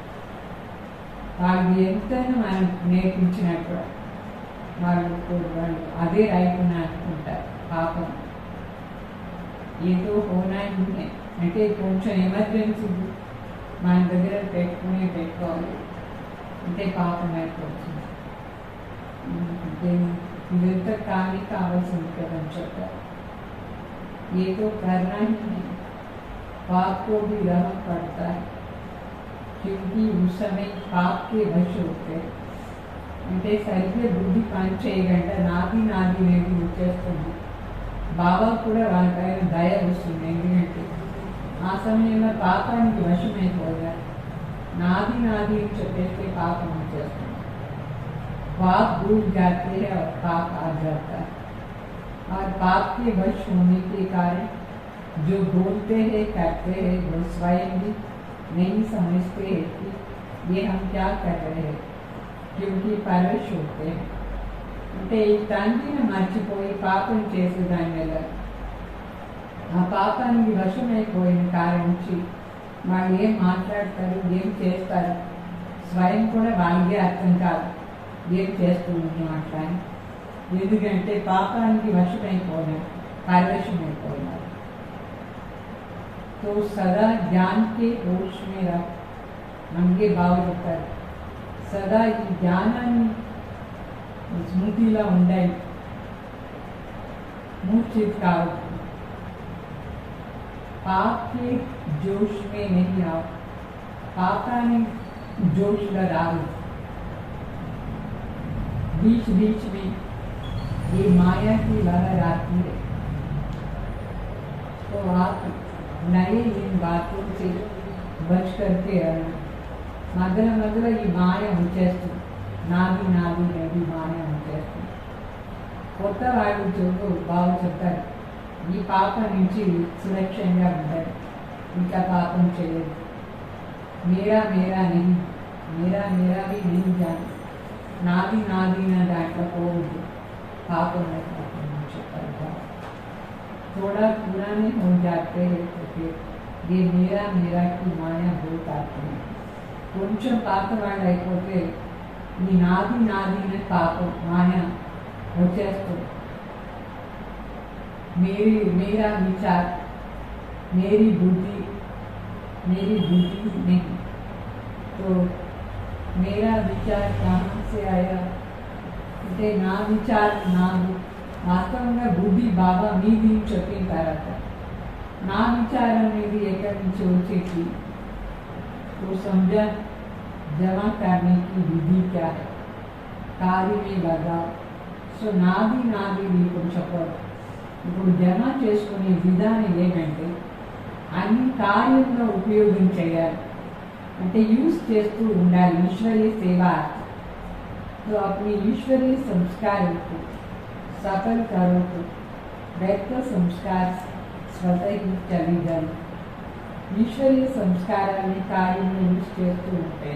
వాళ్ళు ఎంతైనా మనం నేర్పించినట్టు వాళ్ళు అదే రైట్ అని అనుకుంటారు. పాపం ఏదో హోనా అంటే కొంచెం ఎమర్జెన్సీ మన దగ్గర పెట్టుకోవాలి అంటే పాపం అయిపోతుంది. ఇదంతా కానీ కావాల్సింది కదని చెప్పారు. ये तो करना ही है, पाप को भी रहम पड़ता है क्योंकि उस समय पाप के वश होते అంటే సరిగ్గా బుద్ధి పని చేయగంటే నాది అనేది వచ్చేస్తుంది. బాబా కూడా వాళ్ళ పైన దయ వస్తుంది, ఎందుకంటే ఆ సమయంలో పాపానికి వశమైపోయారు. నాది అని చెప్పేస్తే పాపం వచ్చేస్తుంది. पाप भूल जाते हैं और पाप आ जाता है. और पाप के वश होने के कारण जो बोलते हैं करते हैं वो स्वयं भी नहीं समझते हैं कि ये हम क्या कर रहे हैं, क्योंकि परवश होते हैं. అంటే ఈ తండ్రిని మర్చిపోయి పాపం చేసేదాని వల్ల ఆ పాపానికి వశమైపోయిన కారణం నుంచి వాళ్ళు ఏం మాట్లాడతారు, ఏం చేస్తారు, స్వయం కూడా వాళ్ళకే అర్థం కాదు ఏం చేస్తూ ఉన్నాం అట్లా. ఎందుకంటే పాపానికి వశమైపోయినారు, పరవశమైపోయినారు. तो सदा ज्ञान के होश में रह మనకే బాగా చెప్తారు, సదా ఈ జ్ఞానాన్ని స్మృతిలో ఉండాలి, मूर्छित కావద్దు. पाप के जोश में नहीं आओ, पापानी जोश लगाओ. बीच बीच में ये माया की लहर आती है, तो आप नए इन बातों से बच करके रहना. మధ్యలో ఈ మాయ వచ్చేస్తుంది, నాది అనేది మాయ వచ్చేస్తుంది. కొత్త వాళ్ళు చెబుతూ బాగా చెప్తారు, ఈ పాప నుంచి సురక్షంగా ఉంటారు, ఇంకా పాపం చేయదు. మేరా भी नहीं जाने, నాది నా దాంట్లో పోవద్దు, పాపం చెప్పారు. थोड़ा पुराने हो जाते हैं तो फिर ये मेरा की माया बहुत आती है. కొంచెం పాత వాళ్ళు అయిపోతే ఈ నాది పాపం మాయ వచ్చేస్తుంది. मेरा विचार मेरी बुद्धि नहीं. तो मेरा विचार कहाँ से आया అంటే నా విచారం నాది. వాస్తవంగా బుద్ధి బాబా మీది చెప్పిన తర్వాత నా విచారం అనేది ఎక్కడి నుంచి వచ్చేసి तो समझा जमा करने की विधि क्या है, कार्य में लगाओ. సో నాది మీకు చెప్పదు. ఇప్పుడు జమ చేసుకునే విధానం ఏమంటే అన్ని కార్యంలో ఉపయోగం చేయాలి, అంటే యూజ్ చేస్తూ ఉండాలి. ईश्वरीय सेवा तो अपने ईश्वरीय संस्कार को सफल करो तो व्यक्त संस्कार स्वतः ही चली जाए. ఈశ్వరీయ సంస్కారాన్ని కార్యంలో యూజ్ చేస్తూ ఉంటే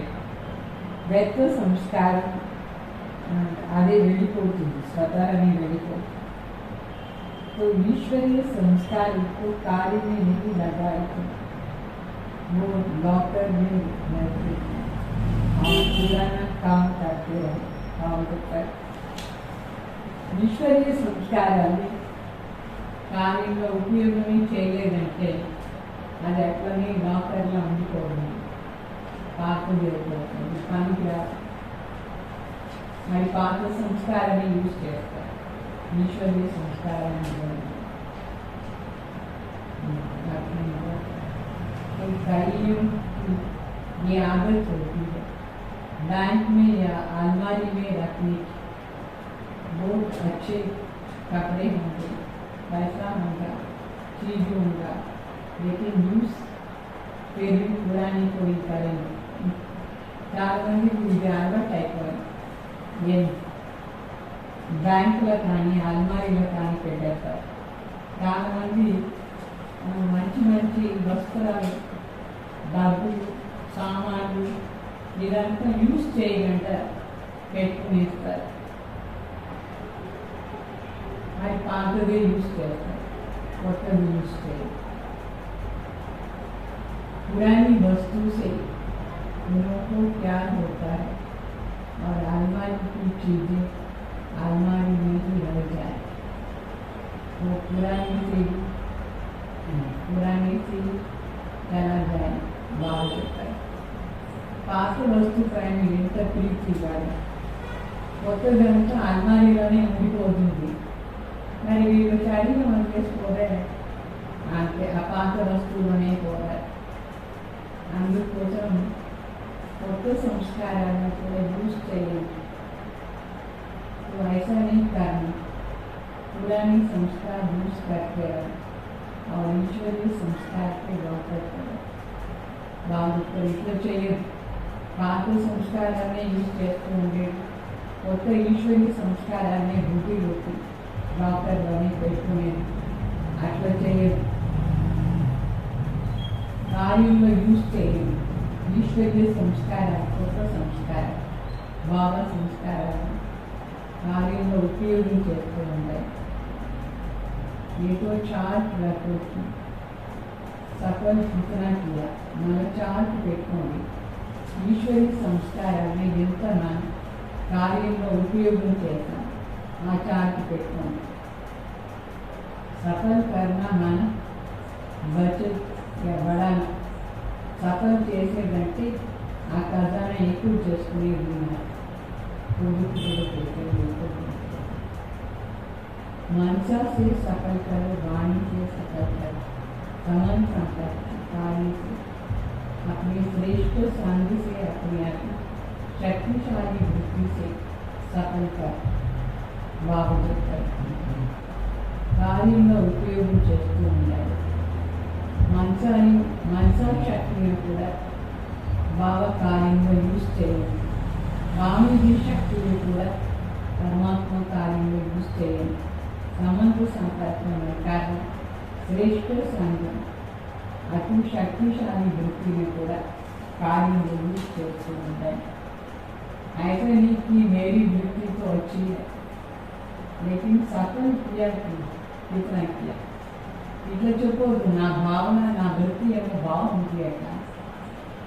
వ్యక్త సంస్కారం అదే వెళ్ళిపోతుంది, స్వతహానే వెళ్ళిపోతుంది. तो ईश्वरीय संस्कार को कार्य में नहीं लगाए तो वो डॉक्टर में रहते और पुराना काम करते रहे. ఈశ్వరీయ సంస్కారాన్ని కార్యంలో ఉపయోగం చేయలేదంటే అది అట్లనే డాక్టర్లా ఉండిపోతుంది, పాత జరిగిపోతుంది, పనికి రాదు. మరి పాత సంస్కారాన్ని యూజ్ చేస్తారు, ఈశ్వరీయ సంస్కారాన్ని कड़ियों की ये आदत होती है बैंक में या अलमारी में रखने की. बहुत अच्छे कपड़े होंगे, पैसा होगा, चीज होगा, लेकिन यूज फिर भी पुरानी कोई करेंगे. చాలా మంది ఇది అలవాటు అయిపోయింది. ఏ బ్యాంకులో కానీ అల్మారీలో కానీ పెట్టేస్తారు. చాలామంది మంచి మంచి వస్త్రాలు, డబ్బులు, సామాన్లు ఇదంతా యూజ్ చేయకుండా పెట్టుకుని ఇస్తారు. అది పాతదే యూజ్ చేస్తారు, కొత్తది यूज చేయరు. पुरानी वस्तु से उन को क्या होता है और अलमारी की चीजें अलमारी में ही रह जाए. वो पुराने से चला जाए बाగుంటాయి. పాత వస్తువు పైన ఎంత ప్రీతి కాదు, కొత్తదంతా అల్మారీలోనే ఉండిపోతుంది. మరి వీళ్ళు చదివి వదిలేసిపోతే అంటే ఆ పాత వస్తువులోనే పోతారు. అందుకోసం కొత్త సంస్కారాలను కూడా యూజ్ చేయాలి. तो ऐसा नहीं करना, पुरानी संस्कार यूज करते रहो और ईश्वरीय संस्कार पे वापस करो. బాగుంటుంది. ఇట్లా చేయదు. పాత సంస్కారాన్ని యూజ్ చేస్తూ ఉండేది, కొత్త ఈశ్వరీయ సంస్కారాన్ని బుద్ధిలోకి డాక్టర్లోనే పెట్టుకునేది. అట్లా చేయదు. కార్యంలో యూజ్ చేయదు. ఈశ్వరీయ సంస్కారాలు, కొత్త సంస్కారం, భావ సంస్కారాలు కార్యంలో ఉపయోగం చేస్తూ ఉంటాయి. ఏదో చార్ట్ రखो సఫल कितना किया, మన చార్ట్ పెట్టుకోండి. ఈశ్వరీయ సంస్కారాన్ని ఎంత మనం కార్యంలో ఉపయోగం చేస్తాం ఆ చార్ట్ పెట్టుకోండి. సఫల్ కర్నా మన బచత్ बढ़ाना, సఫల్ చేసేదంటే ఆ ఖజానా ఎక్కువ చేసుకునే ఉన్నారు. मनसा से सफल करो, वाणी से सफल करो, समन संपत्ति कार्य से अपने श्रेष्ठ संग से अपने शक्तिशाली बुद्धि से सफल कर బాగుంటుంది. కార్యంలో ఉపయోగం చేస్తూ ఉండాలి. మనసా శక్తిని కూడా భావ కార్యంలో యూజ్ చేయాలి. వాణి శక్తిని కూడా పరమాత్మ కార్యంలో యూజ్ చేయాలి. సమంత సంపర్కం కారణం శ్రేష్ఠ సంఘం అతి శక్తిశాలి వృత్తిని కూడా కార్యంలో యూజ్ చేస్తూ ఉంటాయి. ऐसा नहीं कि मेरी वृत्ति तो अच्छी है लेकिन सफल किया कितना किया ఇట్లా చెప్పదు. నా భావన, నా వృత్తి ఏమో బాగుంది అట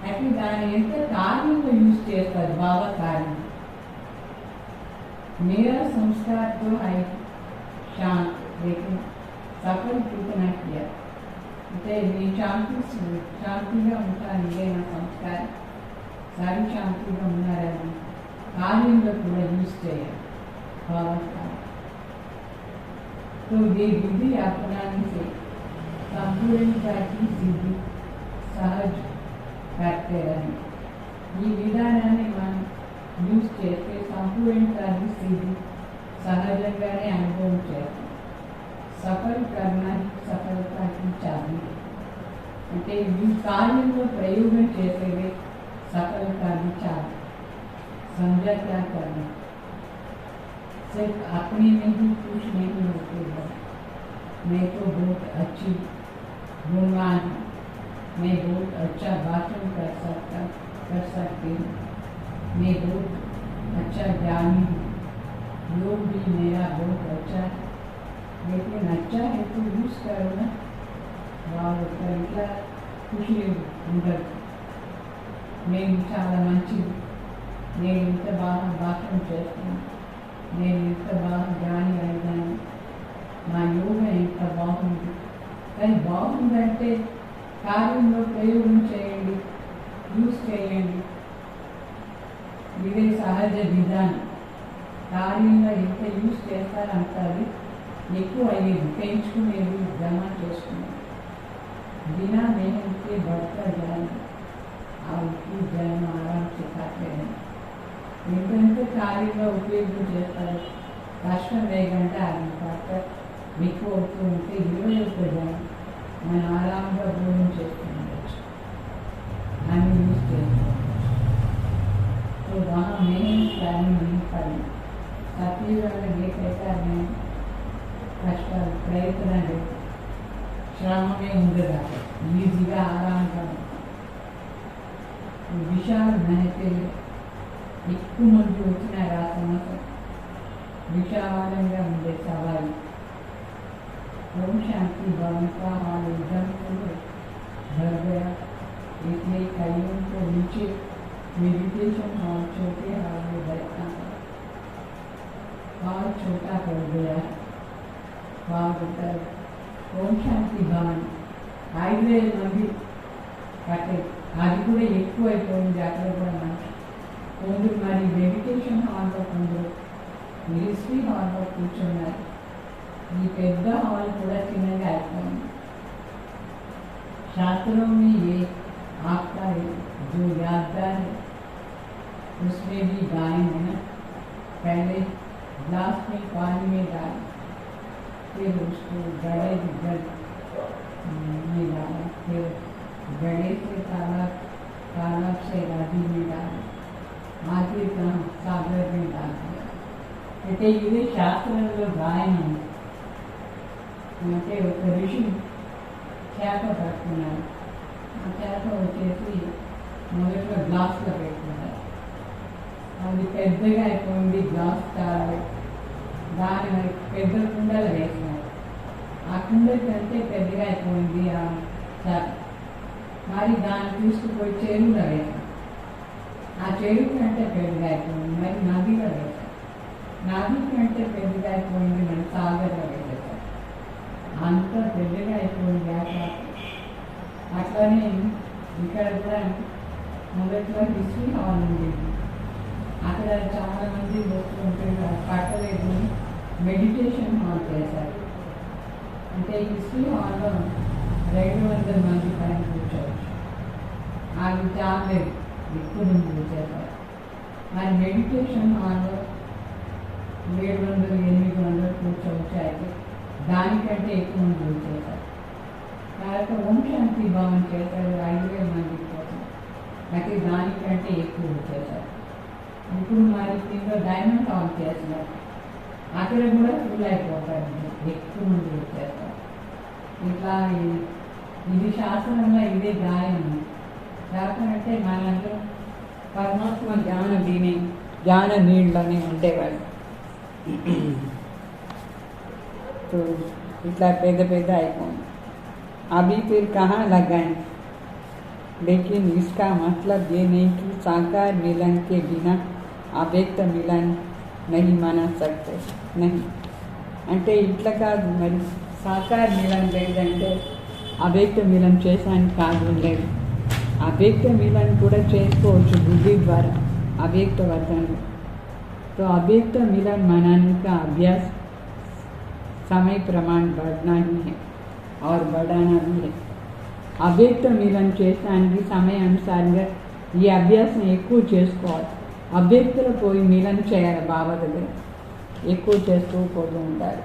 అంటే దాని ఎంత కార్యంలో యూజ్ చేస్తారు. భావ కార్యం. मेरा संस्कार तो है शांत लेकिन सफल कितना किया అంటే నీ శాంతిగా ఉంటాను, ఇదే నా సంస్కారం, సారి శాంతిగా ఉన్నారని కార్యంలో కూడా యూజ్ చేయాలి. భావకారం. तो ये विधि अपनाने से संपूर्णता की सिद्धि सहज करते रहे. ఈ విధానాన్ని మనం యూజ్ చేస్తే సంపూర్ణత సిద్ధి సహజంగానే అనుభవం చేస్తాం. సఫల్ కర్నా సఫలతాకి చాలి అంటే ఈ కార్యంలో ప్రయోగం చేసేదే సఫలతాకి చాలి. समझा क्या करना, सिर्फ अपने में ही खुश नहीं होते हैं. मैं तो बहुत अच्छी गुणवान हूँ, मैं बहुत अच्छा भाषण कर सकती हूँ, मैं बहुत अच्छा ज्ञानी हूँ, लोग भी मेरा बहुत अच्छा है. लेकिन अच्छा है तो यूज करो ना. इट्ला खुशी ఉండదు. నేను చాలా మంచిది, నేను ఇంత బాగా భాషణ చేస్తాను, నేను ఇంత బాగా జ్ఞాని అయినాను, నా యోగం ఎంత బాగుంది. కానీ బాగుందంటే కార్యంలో ప్రయోగం చేయండి, యూజ్ చేయండి. ఇదే సహజ విధానం. కార్యంలో ఎంత యూజ్ చేస్తారంటే అది ఎక్కువ అయ్యేది, పెంచుకునేది, జమ చేసుకునేది. बिना मेहनत के बढ़ता जाए और उसकी जन्म आराम से खाते हैं. ఎందుకంటే కార్యంలో ఉపయోగం చేస్తారు. కష్టం వేగంటే అది కాక ఎక్కువ అవుతూ ఉంటే 21 జనం మనం ఆరాంగా భోజనం చేసుకుండొచ్చు, అన్ని యూజ్ చేసుకోవచ్చు. तो वहाँ मेहनत करनी नहीं पड़ी. सती वाले ये कहता है कष्ट प्रयत्न శ్రమమే ఉండదు అక్కడ ఈజీగా ఆరాంగా ఉంటాం. విశాల్ అయితే ఎక్కువ మంది వచ్చినారు ఆ సంవత్సరం. విశాలంగా ఉండే సవాలు. ओम शांति भवन का हॉल एकदम भर गया, इसलिए कईयों को नीचे मेडिटेशन हॉल छोटे हॉल में बैठना पड़ा। हॉल छोटा पड़ गया। ओम शांति भवन 5,000 మంది కట్టే అది కూడా ఎక్కువ అయిపోయింది. అక్కడ కూడా మనకి కొందరు మరి మెడిటేషన్ హాల్లో, కొందరు మినిస్ట్రీ హాల్లో కూర్చున్నారు. ये पेद्द हॉल पूरा चिन्ह అయిపోయింది. शास्त्रों में ये आपका जो यादगार है उसमें भी गाय है ना, पहले ग्लास में पानी में डाल, फिर उसको गड़े में डाला, फिर गड़े से तालाब से नदी में डाला, आखिर सागर में डाल दिया. అయితే ఇది శాస్త్రంలో గాయనం. అంటే ఒక ఋషి చేప పట్టుకున్నారు. ఆ చేప వచ్చేసి మొదట్లో గ్లాస్లో పెట్టుకున్నారు. అది పెద్దగా అయిపోయింది. గ్లాస్ చాలా దాని మరి పెద్ద కుండలు వేసినారు. ఆ కుండ కంటే పెద్దగా అయిపోయింది ఆ చేప. మరి దాన్ని తీసుకుపోయి చెరువులో వేసారు. ఆ చెరువు కంటే పెద్దగా అయిపోయింది. మరి నదిలో వేశారు. నది కంటే పెద్దగా అయిపోయింది. మరి సాగర్లో వేసేసారు. అంత పెద్దగా అయిపోయింది. అట్లనే ఇక్కడ కూడా మొదట్లో హిస్టరీ హాల్ ఉండేది. అక్కడ చాలా మంది వస్తుంటే పట్టలేదు, మెడిటేషన్ హాల్ చేశారు. అంటే హిస్టరీ హాల్లో 200 మంది పైన కూర్చోవచ్చు. అది చాలేదు, ఎక్కువ మంది కూర్చేశారు. మరి మెడిటేషన్ హాల్లో 700-800 కూర్చోవచ్చు. అయితే దానికంటే ఎక్కువ మంది వచ్చేసారు. తర్వాత ఓం శాంతి భవన్ చేశారు 5,000 మంది కోసం. అయితే దానికంటే ఎక్కువ వచ్చేసారు. ఇప్పుడు మరి దీంట్లో డైమండ్ హాల్ చేస్తున్నారు. అక్కడ కూడా ఫుల్ అయిపోతారు, ఎక్కువ మంది వచ్చేస్తారు. ఇట్లా ఇది శాస్త్రంలో ఇదే గాయం. శాస్త్రం మనందరూ పరమాత్మ జ్ఞాన నీళ్ళని ఉండేవాళ్ళు. तो इतना पैदा आईपोయింది. अभी फिर कहाँ लगाएं? लेकिन इसका मतलब ये नहीं कि साकार मिलन के बिना अव्यक्त मिलन नहीं मना सकते. नहीं అంటే ఇట్లా కాదు. మరి సాకార మిలన్ లేదంటే అవ్యక్త మిలన్ చేసానికి కాదు లేదు. అవ్యక్త మిలన్ కూడా చేసుకోవచ్చు బుద్ధి ద్వారా, అవ్యక్త వర్ధనలో. तो अव्यक्त मिलन मनाने का अभ्यास समय प्रमाण बढ़ना ही है और बढ़ाना भी है. అవ్యక్త మిలన్ చేయడానికి సమయానుసారంగా ఈ అభ్యాసం ఎక్కువ చేసుకోవాలి. అవ్యక్తులు పోయి మిలన్ చేయాలి బాబా దగ్గర, ఎక్కువ చేస్తూ పోతూ ఉంటారు.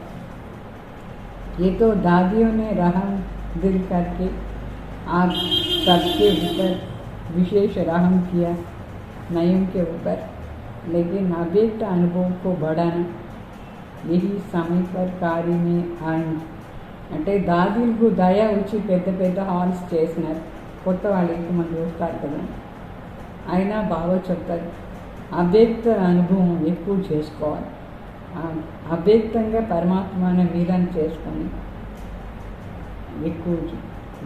ये तो दादियों ने रहम दिल करके आप सबके ऊपर विशेष रहम किया, नयम के ऊपर. लेकिन अव्यक्त अनुभव को बढ़ाना यही समय पर कार्य में आएंगे. అంటే దాదీలకు దయ వచ్చి పెద్ద పెద్ద హాల్స్ చేసినారు. కొత్త వాళ్ళు ఎక్కువ మంది వస్తారు కదా. అయినా బాగా చెప్తారు అవ్యక్త అనుభవం ఎక్కువ చేసుకోవాలి. అవ్యక్తంగా పరమాత్మను మిలన చేసుకొని ఎక్కువ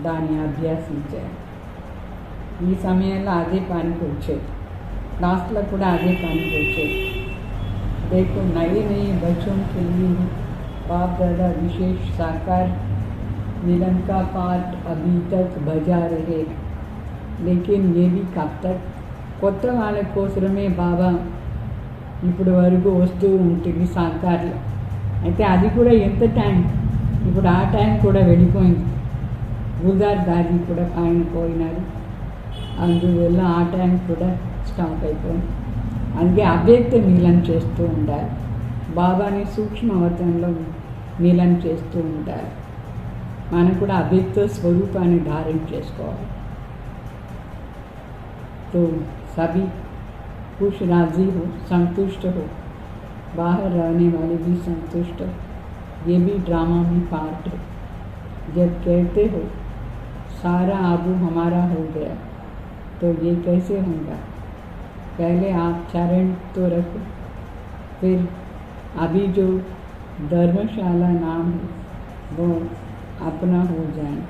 దాన్ని అభ్యాసించారు. ఈ సమయంలో అదే పనికి వచ్చేది. क्लासला కూడా అదే పనికి వచ్చేది. देखो नए नए बच्चों के लिए बाप दादा विशेष साकार मिलन का पाठ अभी तक बजा रहे, लेकिन ये भी कब तक? కొత్త వాళ్ళ కోసమే బాబా ఇప్పుడు వరకు వస్తూ ఉంటుంది సాకార్లో. అయితే అది కూడా ఎంత టైం, ఇప్పుడు ఆ టైం కూడా వెళ్ళిపోయింది. గుల్దార్ దాది కూడా పైన పోయినారు, అందువల్ల ఆ టైం కూడా స్టాప్ అయిపోయింది. అందుకే అవ్యక్త మిలన చేస్తూ ఉండాలి. బాబాని సూక్ష్మ అవతారంలో మిలన చేస్తూ ఉంటారు. మనం కూడా అవ్యక్త స్వరూపాన్ని ధారణ చేసుకోవాలి. तो सभी खुश राजी हो, संतुष्ट हो, बाहर रहने वाले भी संतुष्ट हो. ये भी ड्रामा में पार्ट है. जब कहते हो सारा आबू हमारा हो गया, तो ये कैसे होगा? पहले आप चरण तो रखो, फिर अभी जो धर्मशाला नाम है वो अपना हो जाए.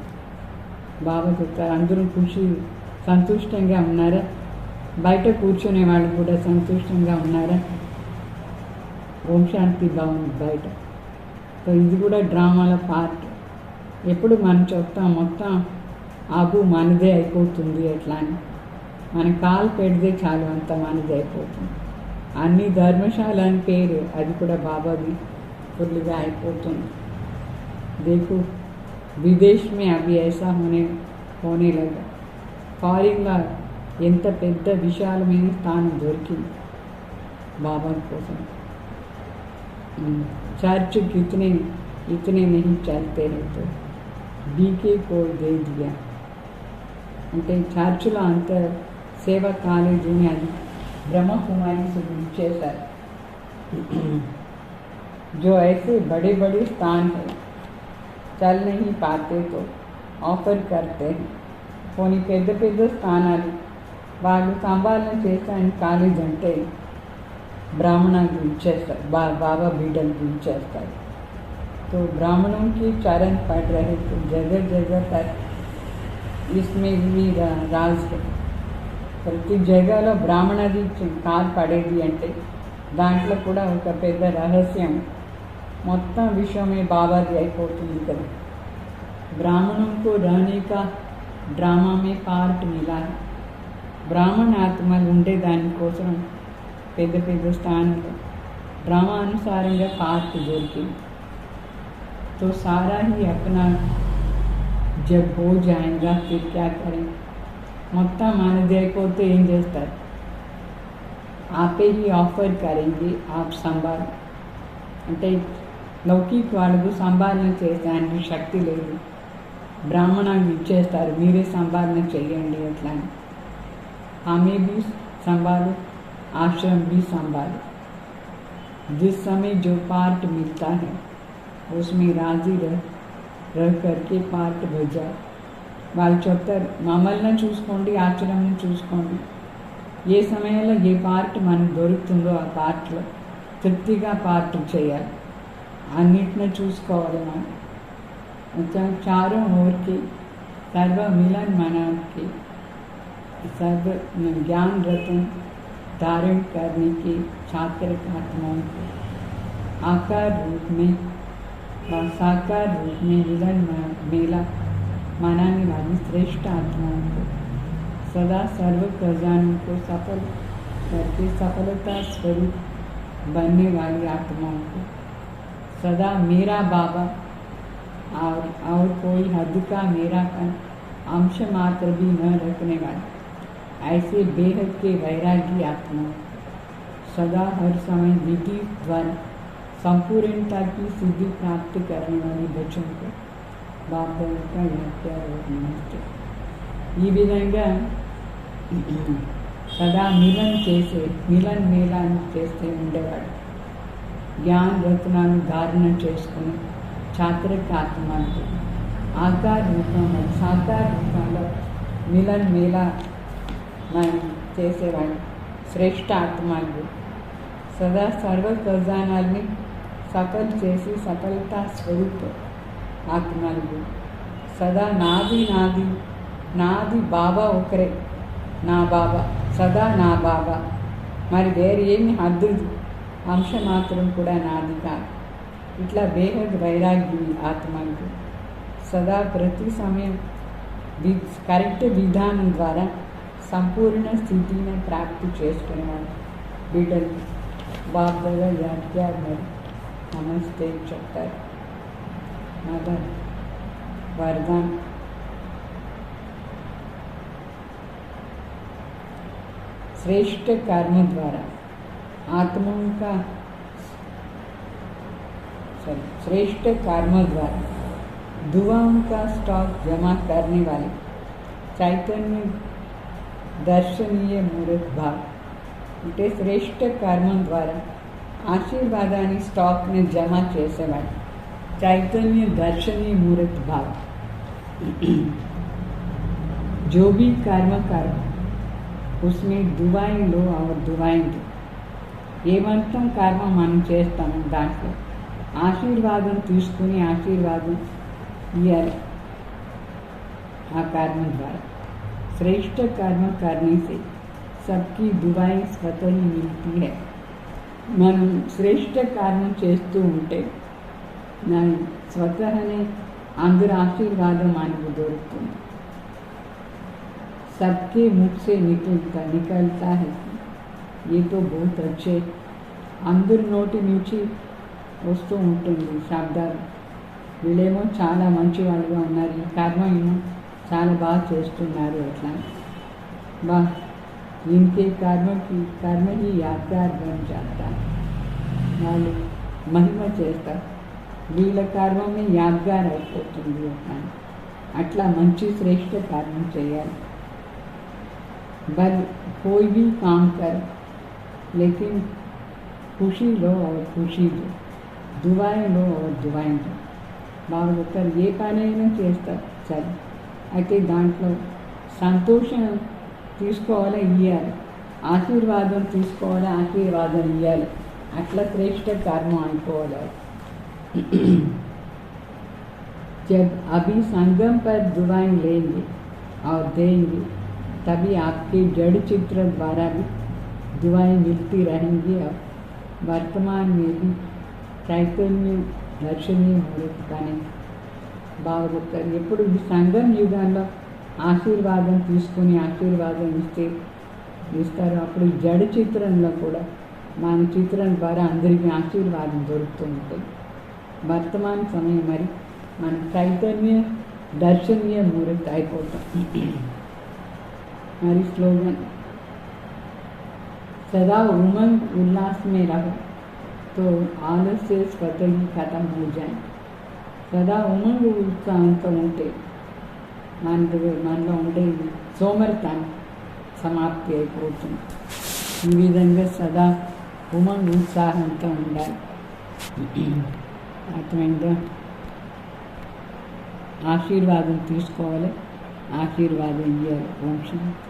బాబా చెప్తారు, అందరూ ఖుషి సంతుష్టంగా ఉన్నారా? బయట కూర్చునే వాళ్ళు కూడా సంతుష్టంగా ఉన్నారా? ఓం శాంతి బాగుంది బయట. సో ఇది కూడా డ్రామాల పార్ట్. ఎప్పుడు మనం చెప్తాం మొత్తం ఆబు మనదే అయిపోతుంది ఎట్లా అని. మన కాలు పెడితే చాలు అంత మనదే అయిపోతుంది. అన్ని ధర్మశాల అని పేరు, అది కూడా బాబాది ఫుల్గా అయిపోతుంది. देखो विदेश में अभी ऐसा होने लगा. ఫారిన్లో ఎంత పెద్ద విశాలమైన స్థానం దొరికింది బాబా కోసం. चर्च इतने नहीं चलते हैं तो बीके को दे दिया. అంటే చర్చిలో అంత సేవ కాలేదు అని అది బ్రహ్మకుమారి ఇచ్చేశారు. जो ऐसे बड़े बड़े स्थान है चल नहीं पाते तो ऑफर करते हैं. కొన్ని పెద్ద పెద్ద స్థానాలు వాళ్ళు సంపాదన చేస్తాను కాలేదంటే బ్రాహ్మణాలకు ఇచ్చేస్తారు, బాబా బిడ్డలకు ఇచ్చేస్తారు. तो ब्राह्मणों की चरण पड़ रहे तो जगह जगह पर इसमें भी राज है. ప్రతి జగలో బ్రాహ్మణది కాలు పడేది అంటే దాంట్లో కూడా ఒక పెద్ద రహస్యం, మొత్తం విశ్వమే బాబాది అయిపోతుంది కదా. ब्राह्मणों को रहने का ड्रामा में पार्ट मिला है. ब्राह्मण ఆత్మలు ఉండే దానికోసం పెద్ద పెద్ద స్థానంలో డ్రామా అనుసారంగా పార్ట్ దొరికింది. तो सारा ही अपना जब हो जाएगा फिर क्या करें? మొత్తం మనది అయిపోతే ఏం చేస్తారు? ఆపే ही ఆఫర్ करेंगे आप संभाल. అంటే లౌకిక వాళ్ళకు సంపాదన చేసే శక్తి లేదు, బ్రాహ్మణానికి ఇచ్చేస్తారు, మీరే సంపాదన చేయండి అట్లా. हमें भी संभालो, आश्रम भी संभालो. जिस समय जो पार्ट मिलता है उसमें राजी रह करके पार्ट भजा. వాళ్ళు చెప్తారు మమ్మల్ని చూసుకోండి, ఆశ్రమం చూసుకోండి. ఏ సమయంలో ఏ పార్ట్ మనకు దొరుకుతుందో ఆ పార్ట్లో తృప్తిగా పార్ట్ చేయాలి, అన్నిటిని చూసుకోవాలి మనం. चारों ओर के सर्व मिलन मना के सर्व ज्ञान रत्न धारण करने के छात्र आत्माओं को आकार रूप में व साकार रूप में मिलन मेला मनाने वाली श्रेष्ठ आत्माओं को सदा सर्व खजानों को सफल करके सफलता स्वरूप बनने वाली आत्माओं को सदा मेरा बाबा और कोई हद का मेरापन अंश मात्र भी न रखने वाले ऐसे बेहद के वैरागी आत्माओं सदा हर समय विधि द्वारा संपूर्णता की सिद्धि प्राप्त करने वाले बच्चों को बाप का याद नमस्ते. ఈ విధంగా సదా మిలన్ మేళాన్ని చేస్తే ఉండేవాడు. జ్ఞాన రత్నాలు ధారణ చేసుకుని చాత్రిక ఆత్మలు ఆకార రూపంలో సాకార రూపంలో మిలన్ మేళా చేసేవాడు. శ్రేష్ఠ ఆత్మలు సదా సర్వ ఖజానాల్ని సఫల్ చేసి సఫలతా స్వరూప ఆత్మలు సదా నాది బాబా ఒకరే, నా బాబా సదా నా బాబా, మరి వేరే ఏమి హద్దు అంశ మాత్రం కూడా నాది కాదు. ఇట్లా బేహద్ వైరాగ్యం ఆత్మకు సదా ప్రతి సమయం కరెక్ట్ విధానం ద్వారా సంపూర్ణ స్థితిని ప్రాప్తి చేసుకునేవాడు బిడ్డలు బాబాగా యాద్గార్ మరి నమస్తే చెప్తారు. మదర్ वरदान श्रेष्ठ कर्म द्वारा आत्माओं का श्रेष्ठ कर्म द्वारा दुआओं का स्टॉक जमा करने वाले चैतन्य दर्शनीय मूर्त भाव అంటే శ్రేష్ఠ కర్మం ద్వారా ఆశీర్వాదాన్ని స్టాక్ని జమ చేసేవాడు చైతన్య దర్శనీయ మూర్త భావం. जो भी कर्म करो उसमें दुआएं लो और दुआएं दो. ఏమంతం కర్మ మనం చేస్తాము దాంట్లో ఆశీర్వాదం తీసుకుని ఆశీర్వాదం ఇవ్వాలి. ఆ కర్మ ద్వారా श्रेष्ठ कर्म करने से सबकी दुआएं स्वतः ही मिलती है. మనం శ్రేష్ఠ కర్మం చేస్తూ ఉంటే స్వతహనే అందరి ఆశీర్వాదం మనకు దొరుకుతుంది. सबके मुख से निकलता है ये तो बहुत अच्छे. అందరి నోటి నుంచి వస్తూ ఉంటుంది శబ్దాలు. వీళ్ళేమో చాలా మంచి వాళ్ళుగా ఉన్నారు, ఈ కర్మ ఏమో చాలా బాగా చేస్తున్నారు. అట్లా బా ఇంకే కర్మ ఈ యాద్గార్ బన్ జాతా. వాళ్ళు మహిమ చేస్తారు, వీళ్ళ కర్మమే యాద్గార్ అయిపోతుంది. అట్లా మంచి శ్రేష్ఠ కర్మం చేయాలి. बल कोई भी काम कर लेकिन खुशी लो और खुशी दो, दुआएं लो और दुआएं दो. బాగా చెప్తారు, ఏ పనైనా చేస్తారు సరే, అయితే దాంట్లో సంతోషం తీసుకోవాలి, ఇవ్వాలి. ఆశీర్వాదం తీసుకోవాలి, ఆశీర్వాదం ఇవ్వాలి. అట్లా శ్రేష్ఠ కర్మ అనుకోవాలి. जब अभी संगम पर दुआएं लेंगे और देंगे तभी आपके जड़ चित्र द्वारा भी दुआएं मिलती रहेंगी. और वर्तमान में भी चैतन्य दर्शनीय मुहूर्त కానీ బాగా చెప్తారు. ఎప్పుడు ఈ సంగం యుగాల్లో ఆశీర్వాదం తీసుకుని ఆశీర్వాదం ఇస్తారు. అప్పుడు ఈ జడ చిత్రంలో కూడా మన చిత్రం ద్వారా అందరికీ ఆశీర్వాదం దొరుకుతూ ఉంటుంది. వర్తమాన సమయం మరి మన చైతన్య దర్శనీయ ముహూర్త అయిపోతాం. हमारी स्लोगन सदा उमंग उल्लास में रहो तो आलस्य स्वतः ही खत्म हो जाए. सदा उमंग उत्साहంతో ఉంటే మనలో ఉండే సోమరితనం సమాప్తి అయిపోతుంది. ఈ విధంగా సదా ఉమంగ్ ఉత్సాహంతో ఉండాలి. అర్థమైందా? ఆశీర్వాదం తీసుకోవాలి, ఆశీర్వాదం ఇవ్వాలి. ఓం శాంతి.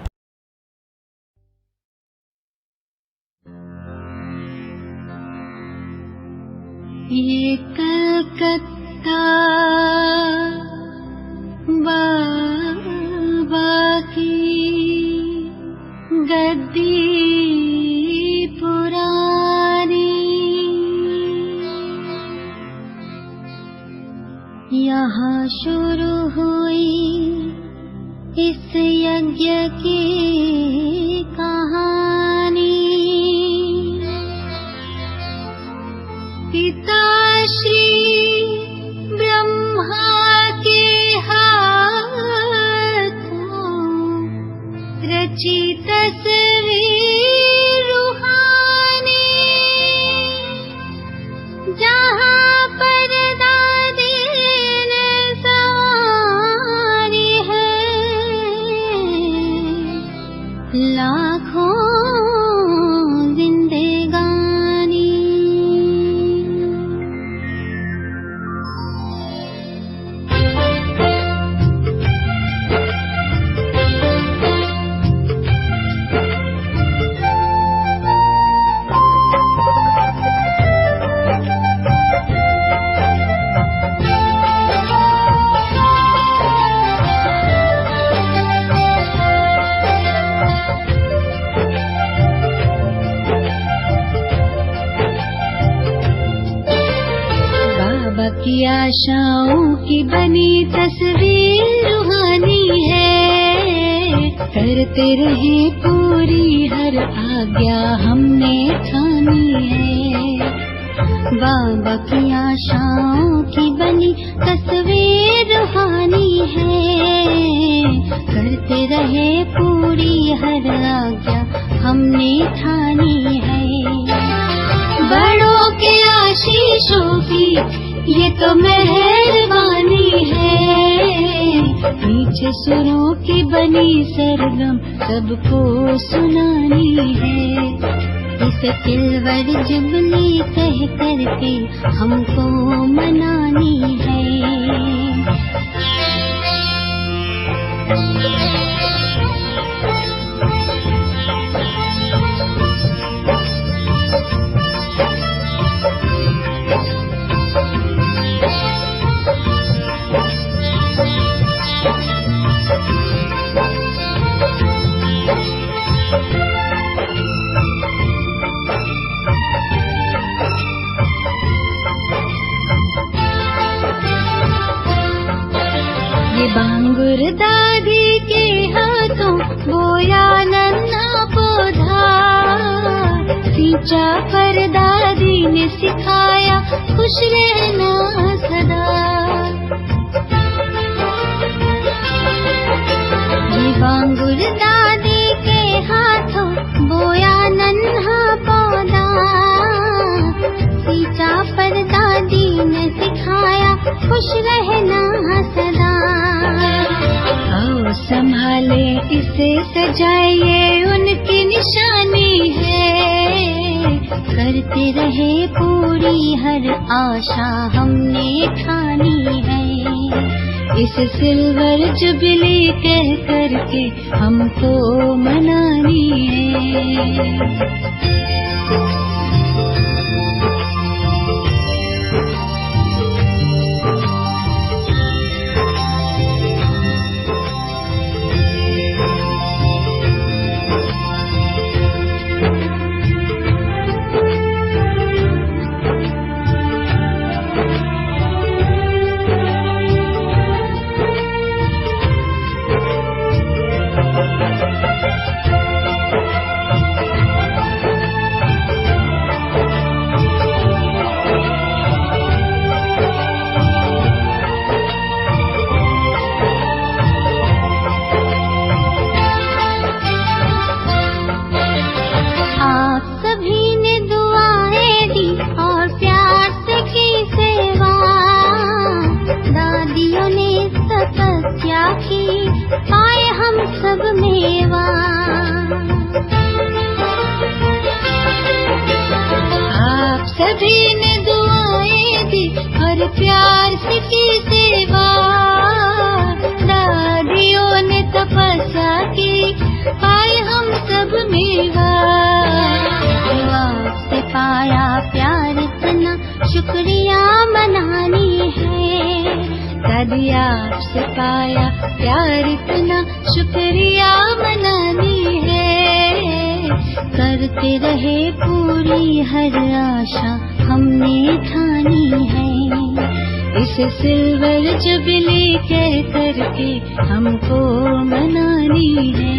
ये कलकत्ता बाबा की गद्दी पुरानी, यहाँ शुरू हुई इस यज्ञ की कहानी. पिता श्री ब्रह्मा के हाथों रची तस्वीर रूहानी, जहाँ पर दादी ने सवारी है लाखों जिंदगानी. की आशाओं की बनी तस्वीर रूहानी है, करते रहे पूरी हर आज्ञा हमने ठानी है. बाबा की आशाओं की बनी तस्वीर रूहानी है, करते रहे पूरी हर आज्ञा हमने ठानी है. बड़ों के आशीषों की ये तो मेहरबानी है, नीचे सुरों की बनी सरगम सबको सुनानी है. इस तिलवर जुबली कह करके हमको मनानी है. बांगुर दादी के हाथों बोया नन्हा पौधा, सींचा पर दादी ने सिखाया खुश रहना सदा। ये बांगुर दादी के हाथों बोया नन्हा पौधा, सींचा पर दादी ने सिखाया खुश रहना सदा। आओ संभाले इसे सजाइए उनकी निशानी है, करते रहे पूरी हर आशा हमने ठानी है। इस सिल्वर जुबली कह करके हमको मनानी है। प्यार से की सेवा, दादियों ने तपस्या की, पाए हम सब मेवा। आपसे पाया प्यार इतना शुक्रिया मनानी है, दादी आपसे पाया प्यार इतना शुक्रिया मनानी है। करते रहे पूरी हर आशा हमने ठानी है, इस सिल्वर जुबली कह करके हमको मनानी है।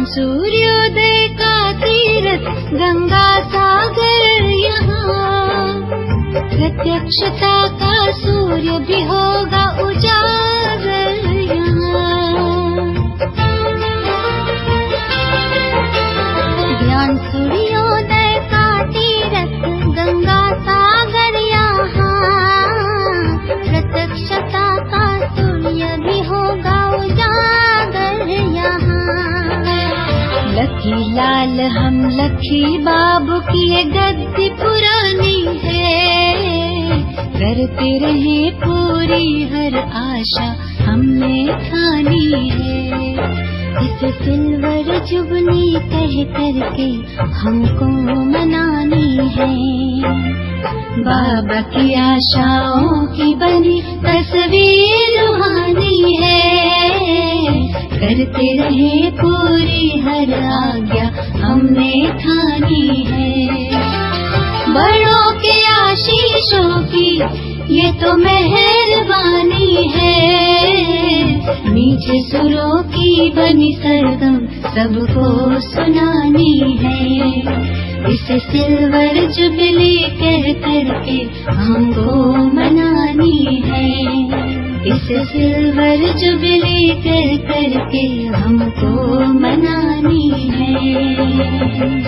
सूर्योदय का तीरथ गंगा सागर यहाँ, प्रत्यक्षता का सूर्य भी होगा उजागर यहाँ। ज्ञान सूर्योदय का तीरथ गंगा सागर यहाँ, प्रत्यक्षता का सूर्य भी होगा उजागर यहाँ। लखी लाल हम लखी बाबू की ये गद्दी पुरानी है, करते रहे पूरी हर आशा हमने ठानी है। इस सिल्वर जुबली कह करके हमको मनानी है, बाबा की आशाओं की बनी तस्वीर रूहानी है। करते रहे पूरी हर आज्ञा हमने ठानी है, बड़ों के आशीषों की ये तो मेहरबानी है। मीठे सुरों की बनी सरगम सबको सुनानी है, इसे सिल्वर जुबली कह करके हमको मनानी है। इस सिल्वर जुबली कर करके हमको मनानी है।